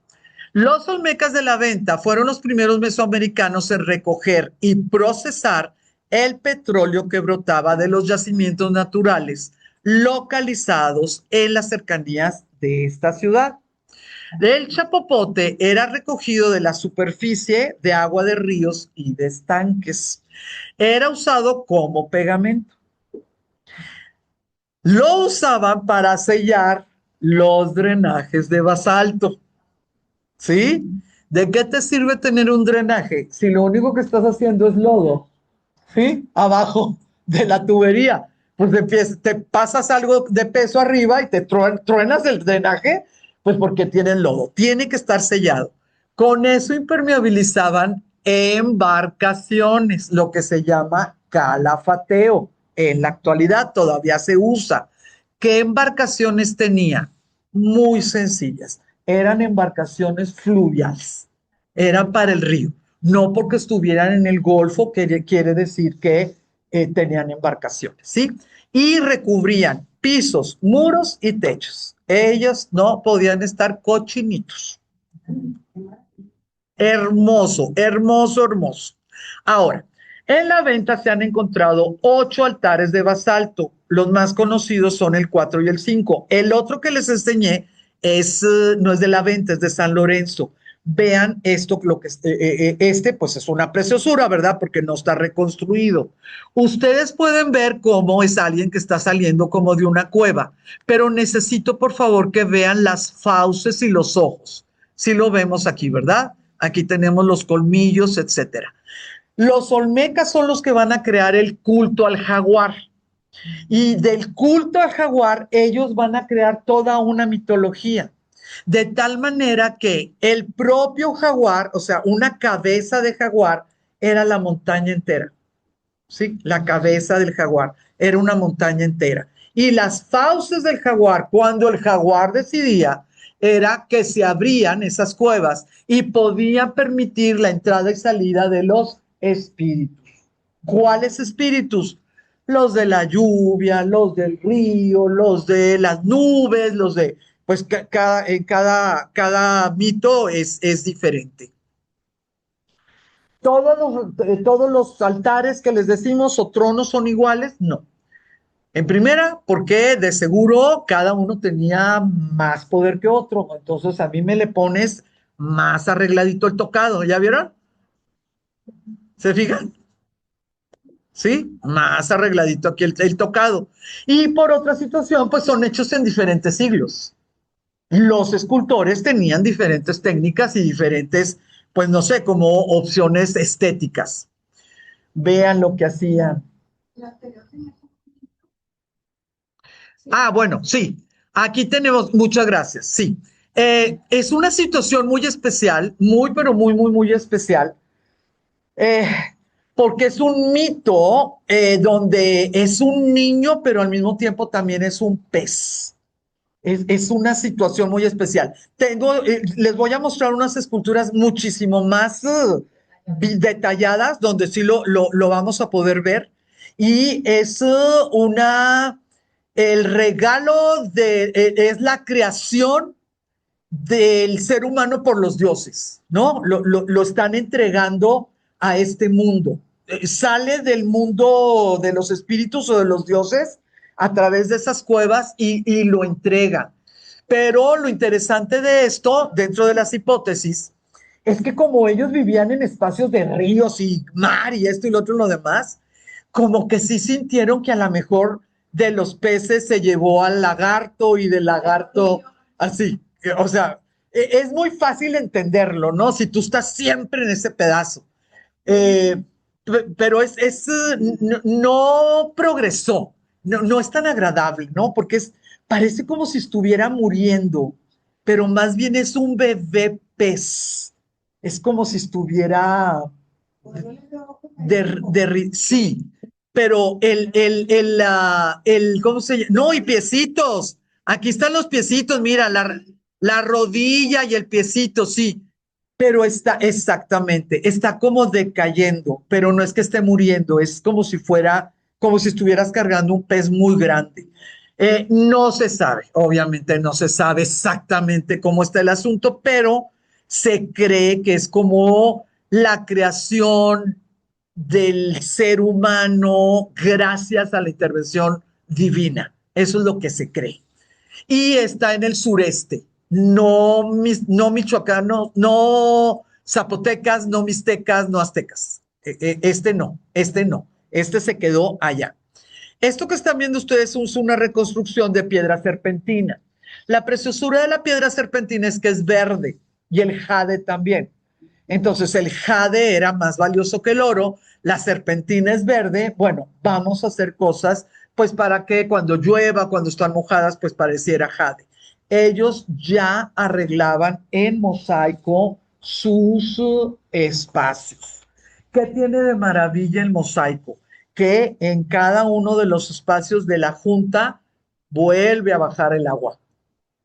Los olmecas de la Venta fueron los primeros mesoamericanos en recoger y procesar el petróleo que brotaba de los yacimientos naturales localizados en las cercanías de esta ciudad. El chapopote era recogido de la superficie de agua de ríos y de estanques. Era usado como pegamento. Lo usaban para sellar los drenajes de basalto. ¿Sí? ¿De qué te sirve tener un drenaje si lo único que estás haciendo es lodo? ¿Sí? Abajo de la tubería. Pues te pasas algo de peso arriba y te truenas el drenaje, pues porque tienen lodo. Tiene que estar sellado. Con eso impermeabilizaban embarcaciones, lo que se llama calafateo. En la actualidad todavía se usa. ¿Qué embarcaciones tenía? Muy sencillas. Eran embarcaciones fluviales. Eran para el río. No porque estuvieran en el Golfo, que quiere decir que tenían embarcaciones, ¿sí? Y recubrían pisos, muros y techos. Ellos no podían estar cochinitos. Hermoso, hermoso, hermoso. Ahora, en la Venta se han encontrado 8 altares de basalto. Los más conocidos son el 4 y el 5. El otro que les enseñé no es de la Venta, es de San Lorenzo. Vean esto, pues es una preciosura, ¿verdad? Porque no está reconstruido. Ustedes pueden ver cómo es alguien que está saliendo como de una cueva, pero necesito por favor que vean las fauces y los ojos. Si lo vemos aquí, ¿verdad? Aquí tenemos los colmillos, etcétera. Los olmecas son los que van a crear el culto al jaguar. Y del culto al jaguar, ellos van a crear toda una mitología. De tal manera que el propio jaguar, o sea, una cabeza de jaguar, era la montaña entera. ¿Sí? La cabeza del jaguar era una montaña entera. Y las fauces del jaguar, cuando el jaguar decidía, era que se abrían esas cuevas y podían permitir la entrada y salida de los espíritus. ¿Cuáles espíritus? Los de la lluvia, los del río, los de las nubes, pues cada mito es diferente. Todos los altares que les decimos o tronos son iguales, no. En primera, porque de seguro cada uno tenía más poder que otro. Entonces a mí me le pones más arregladito el tocado. ¿Ya vieron? ¿Se fijan? ¿Sí? Más arregladito aquí el tocado. Y por otra situación, pues son hechos en diferentes siglos. Los escultores tenían diferentes técnicas y diferentes, pues no sé, como opciones estéticas. Vean lo que hacían. Ah, bueno, sí. Aquí tenemos, muchas gracias, sí. Es una situación muy especial, muy, pero muy, muy, muy especial, eh, porque es un mito donde es un niño, pero al mismo tiempo también es un pez. Es una situación muy especial. Les voy a mostrar unas esculturas muchísimo más detalladas, donde sí lo vamos a poder ver. Y es el regalo es la creación del ser humano por los dioses, ¿no? Lo están entregando a este mundo. Sale del mundo de los espíritus o de los dioses a través de esas cuevas y lo entrega. Pero lo interesante de esto, dentro de las hipótesis, es que como ellos vivían en espacios de ríos y mar y esto y lo otro y lo demás, como que sí sintieron que a lo mejor de los peces se llevó al lagarto y del lagarto así. O sea, es muy fácil entenderlo, ¿no? Si tú estás siempre en ese pedazo. Eh, pero no progresó, no es tan agradable, ¿no? Porque parece como si estuviera muriendo, pero más bien es un bebé pez. Es como si estuviera sí, pero ¿cómo se llama? No, y piecitos. Aquí están los piecitos, mira, la rodilla y el piecito, sí. Pero está, exactamente, está como decayendo, pero no es que esté muriendo, es como si fuera, como si estuvieras cargando un pez muy grande. No se sabe, obviamente no se sabe exactamente cómo está el asunto, pero se cree que es como la creación del ser humano gracias a la intervención divina. Eso es lo que se cree. Y está en el sureste, no Michoacán, no Zapotecas, no Mixtecas, no Aztecas. Este no, este se quedó allá. Esto que están viendo ustedes es una reconstrucción de piedra serpentina. La preciosura de la piedra serpentina es que es verde y el jade también. Entonces el jade era más valioso que el oro, la serpentina es verde. Bueno, vamos a hacer cosas pues para que cuando llueva, cuando están mojadas, pues pareciera jade. Ellos ya arreglaban en mosaico sus espacios. ¿Qué tiene de maravilla el mosaico? Que en cada uno de los espacios de la junta vuelve a bajar el agua.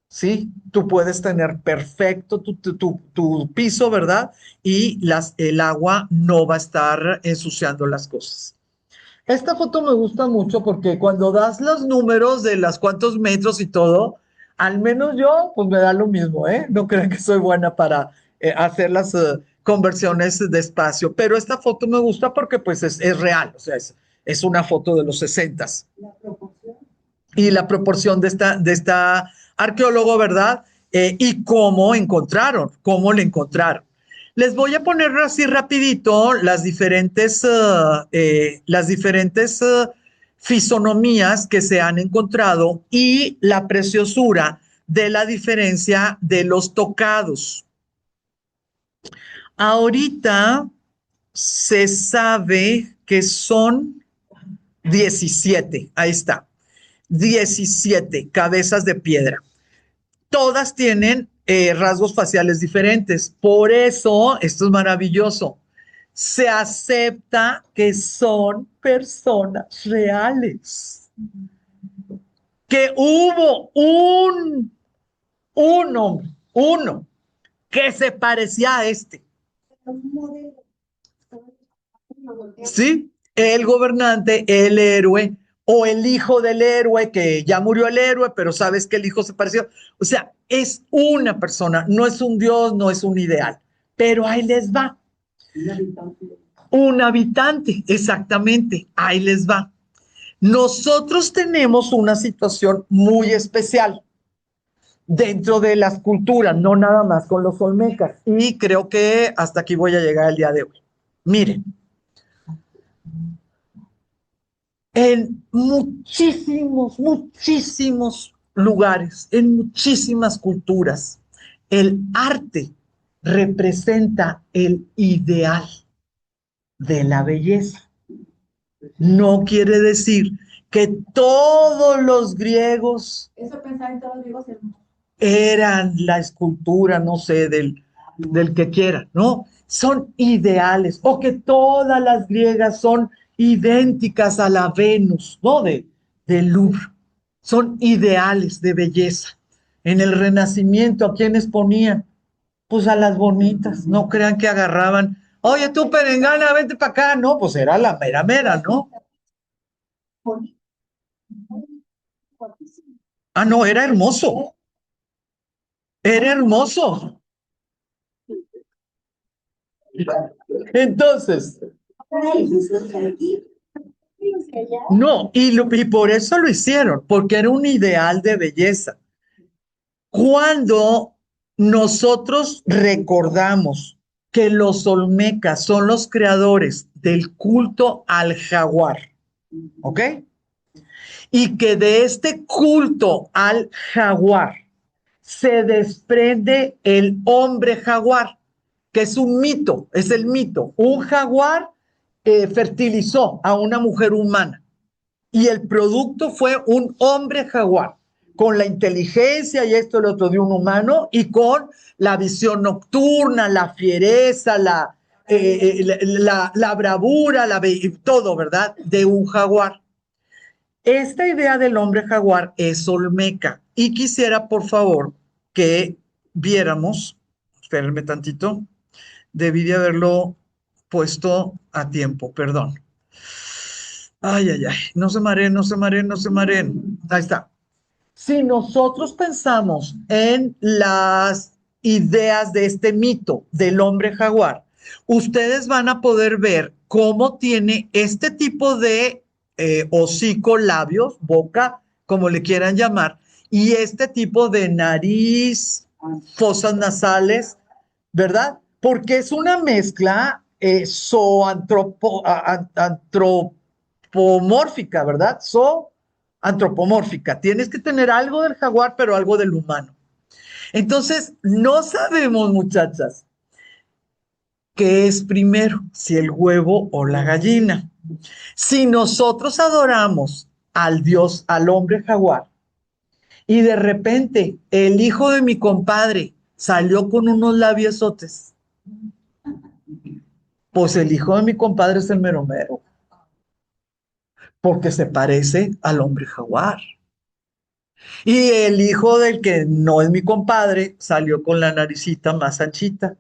¿Sí? Tú puedes tener perfecto tu piso, ¿verdad? Y el agua no va a estar ensuciando las cosas. Esta foto me gusta mucho porque cuando das los números de las cuantos metros y todo, al menos yo, pues me da lo mismo, ¿eh? No crean que soy buena para hacer las conversiones de espacio, pero esta foto me gusta porque pues es real, o sea, es una foto de los 60s. Y la proporción de esta arqueólogo, ¿verdad? Y cómo le encontraron. Les voy a poner así rapidito las diferentes fisonomías que se han encontrado y la preciosura de la diferencia de los tocados. Ahorita se sabe que son 17, ahí está, 17 cabezas de piedra. Todas tienen rasgos faciales diferentes. Por eso, esto es maravilloso, se acepta que son personas reales. Que hubo uno que se parecía a este. ¿Sí? El gobernante, el héroe, o el hijo del héroe, que ya murió el héroe, pero sabes que el hijo se pareció. O sea, es una persona, no es un dios, no es un ideal. Pero ahí les va. Un habitante, exactamente, ahí les va. Nosotros tenemos una situación muy especial dentro de las culturas, no nada más con los olmecas. Y creo que hasta aquí voy a llegar el día de hoy. Miren, en muchísimos lugares, en muchísimas culturas, el arte representa el ideal de la belleza. No quiere decir que todos los griegos Eso pensaba en todos los griegos hermosos. eran la escultura, no sé, del que quiera, ¿no? Son ideales, o que todas las griegas son idénticas a la Venus, ¿no? Del Louvre. Son ideales de belleza. En el Renacimiento, ¿a quiénes ponían? Pues a las bonitas, no crean que agarraban, oye tú perengana, vente para acá, no, pues era la mera mera, ¿no? Ah, no, era hermoso, era hermoso. Entonces, no, y por eso lo hicieron, porque era un ideal de belleza. Cuando nosotros recordamos que los olmecas son los creadores del culto al jaguar, ¿ok? Y que de este culto al jaguar se desprende el hombre jaguar, que es un mito, es el mito. Un jaguar fertilizó a una mujer humana y el producto fue un hombre jaguar, con la inteligencia y esto y lo otro de un humano y con la visión nocturna, la fiereza, la bravura, todo, ¿verdad? De un jaguar. Esta idea del hombre jaguar es olmeca y quisiera, por favor, que viéramos, espérenme tantito, debí de haberlo puesto a tiempo, perdón. Ay, ay, ay, no se mareen, no se mareen, no se mareen. Ahí está. Si nosotros pensamos en las ideas de este mito del hombre jaguar, ustedes van a poder ver cómo tiene este tipo de hocico, labios, boca, como le quieran llamar, y este tipo de nariz, fosas nasales, ¿verdad? Porque es una mezcla zoantropomórfica, ¿verdad? Antropomórfica. Tienes que tener algo del jaguar, pero algo del humano. Entonces, no sabemos, muchachas, qué es primero, si el huevo o la gallina. Si nosotros adoramos al Dios, al hombre jaguar, y de repente el hijo de mi compadre salió con unos labiosotes, pues el hijo de mi compadre es el mero mero, porque se parece al hombre jaguar. Y el hijo del que no es mi compadre salió con la naricita más anchita.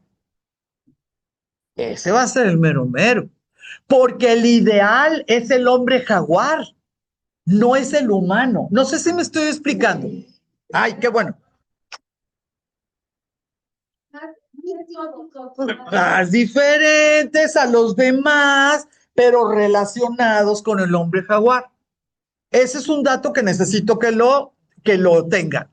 Ese va a ser el mero mero. Porque el ideal es el hombre jaguar, no es el humano. No sé si me estoy explicando. Ay, qué bueno. Más diferentes a los demás, pero relacionados con el hombre jaguar. Ese es un dato que necesito que lo tengan.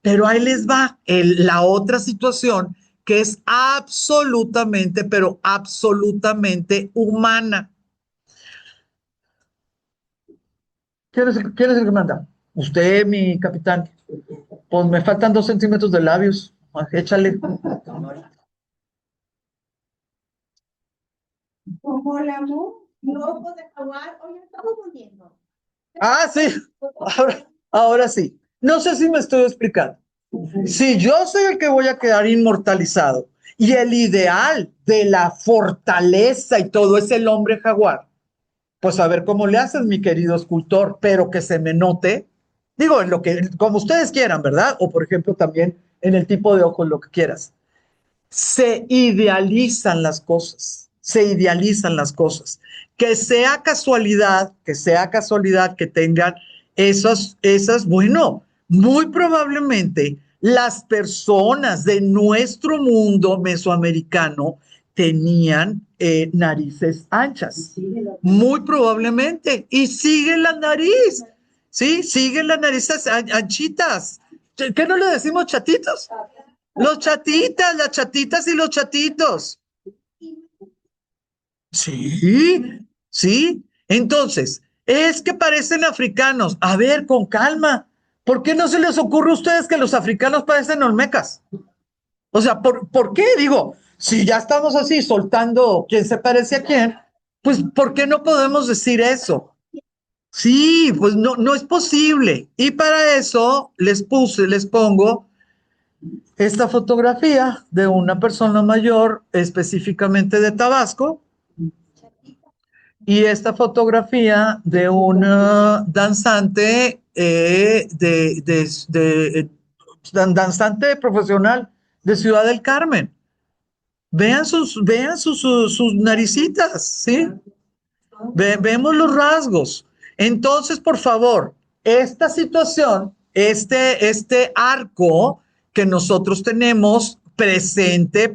Pero ahí les va la otra situación que es absolutamente, pero absolutamente humana. ¿Quién es el que manda? Usted, mi capitán. Pues me faltan 2 centímetros de labios. Échale. Como el amor, lobo de jaguar, oye, estamos volviendo. Ah, sí. Ahora sí. No sé si me estoy explicando. Si yo soy el que voy a quedar inmortalizado y el ideal de la fortaleza y todo es el hombre jaguar, pues a ver cómo le haces, mi querido escultor, pero que se me note, digo, en lo que, como ustedes quieran, ¿verdad? O por ejemplo también en el tipo de ojos, lo que quieras. Se idealizan las cosas, se idealizan las cosas. Que sea casualidad que tengan bueno, muy probablemente las personas de nuestro mundo mesoamericano tenían narices anchas, muy probablemente, y sigue la nariz, ¿sí? Siguen las narices anchitas. ¿Qué no le decimos chatitos? Los chatitas, las chatitas y los chatitos. Sí, sí. Entonces, es que parecen africanos. A ver, con calma. ¿Por qué no se les ocurre a ustedes que los africanos parecen olmecas? O sea, ¿por qué? Digo, si ya estamos así soltando quién se parece a quién, pues ¿por qué no podemos decir eso? Sí, pues no es posible. Y para eso les pongo esta fotografía de una persona mayor, específicamente de Tabasco, y esta fotografía de una danzante danzante profesional de Ciudad del Carmen. Vean sus naricitas, ¿sí? Vemos los rasgos. Entonces, por favor, esta situación, este arco que nosotros tenemos presente,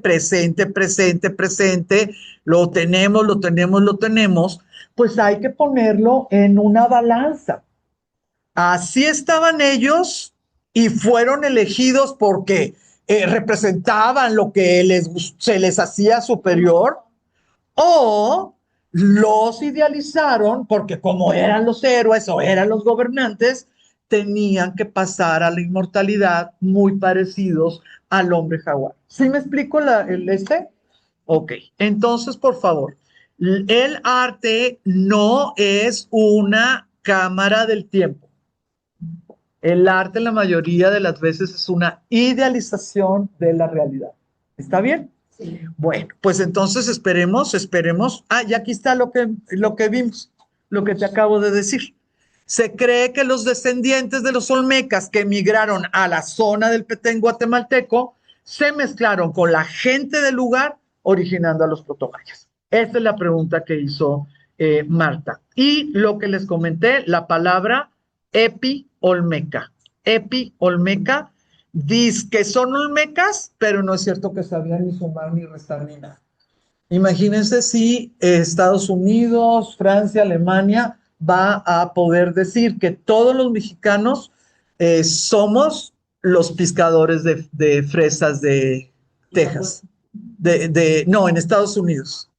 lo tenemos, pues hay que ponerlo en una balanza. Así estaban ellos y fueron elegidos porque representaban lo que se les hacía superior, o los idealizaron porque como eran los héroes o eran los gobernantes, tenían que pasar a la inmortalidad muy parecidos al hombre jaguar. ¿Sí me explico este? Ok, entonces, por favor, el arte no es una cámara del tiempo. El arte la mayoría de las veces es una idealización de la realidad. ¿Está bien? Sí. Bueno, pues entonces esperemos. Ah, y aquí está lo que vimos, lo que te acabo de decir. Se cree que los descendientes de los olmecas que emigraron a la zona del Petén guatemalteco se mezclaron con la gente del lugar, originando a los protomayas. Esta es la pregunta que hizo Marta. Y lo que les comenté, la palabra epi-olmeca. Epi-olmeca, dice que son olmecas, pero no es cierto que sabían ni sumar ni restar ni nada. Imagínense si Estados Unidos, Francia, Alemania va a poder decir que todos los mexicanos somos los pescadores de fresas de Texas. No, en Estados Unidos.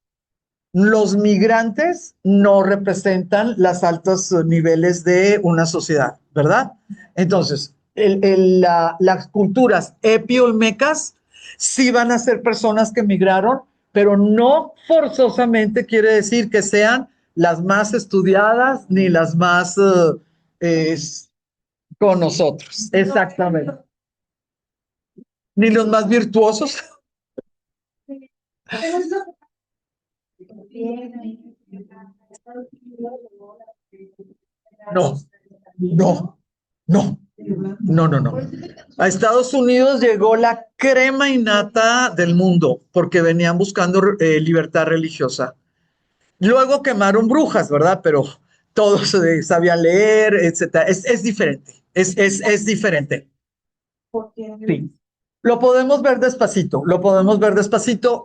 Los migrantes no representan los altos niveles de una sociedad, ¿verdad? Entonces, las culturas epiolmecas sí van a ser personas que migraron, pero no forzosamente quiere decir que sean las más estudiadas ni las más con nosotros. Exactamente. Ni los más virtuosos. No. A Estados Unidos llegó la crema innata del mundo porque venían buscando libertad religiosa. Luego quemaron brujas, ¿verdad? Pero todos sabían leer, etcétera. Es diferente. Es diferente. Sí. Lo podemos ver despacito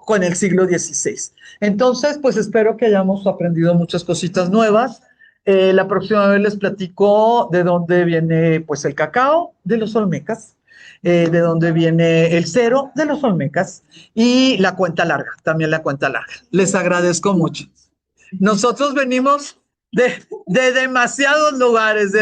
con el siglo XVI. Entonces, pues espero que hayamos aprendido muchas cositas nuevas. La próxima vez les platico de dónde viene pues el cacao, de los olmecas, de dónde viene el cero, de los olmecas, y la cuenta larga, también la cuenta larga. Les agradezco mucho. Nosotros venimos de demasiados lugares,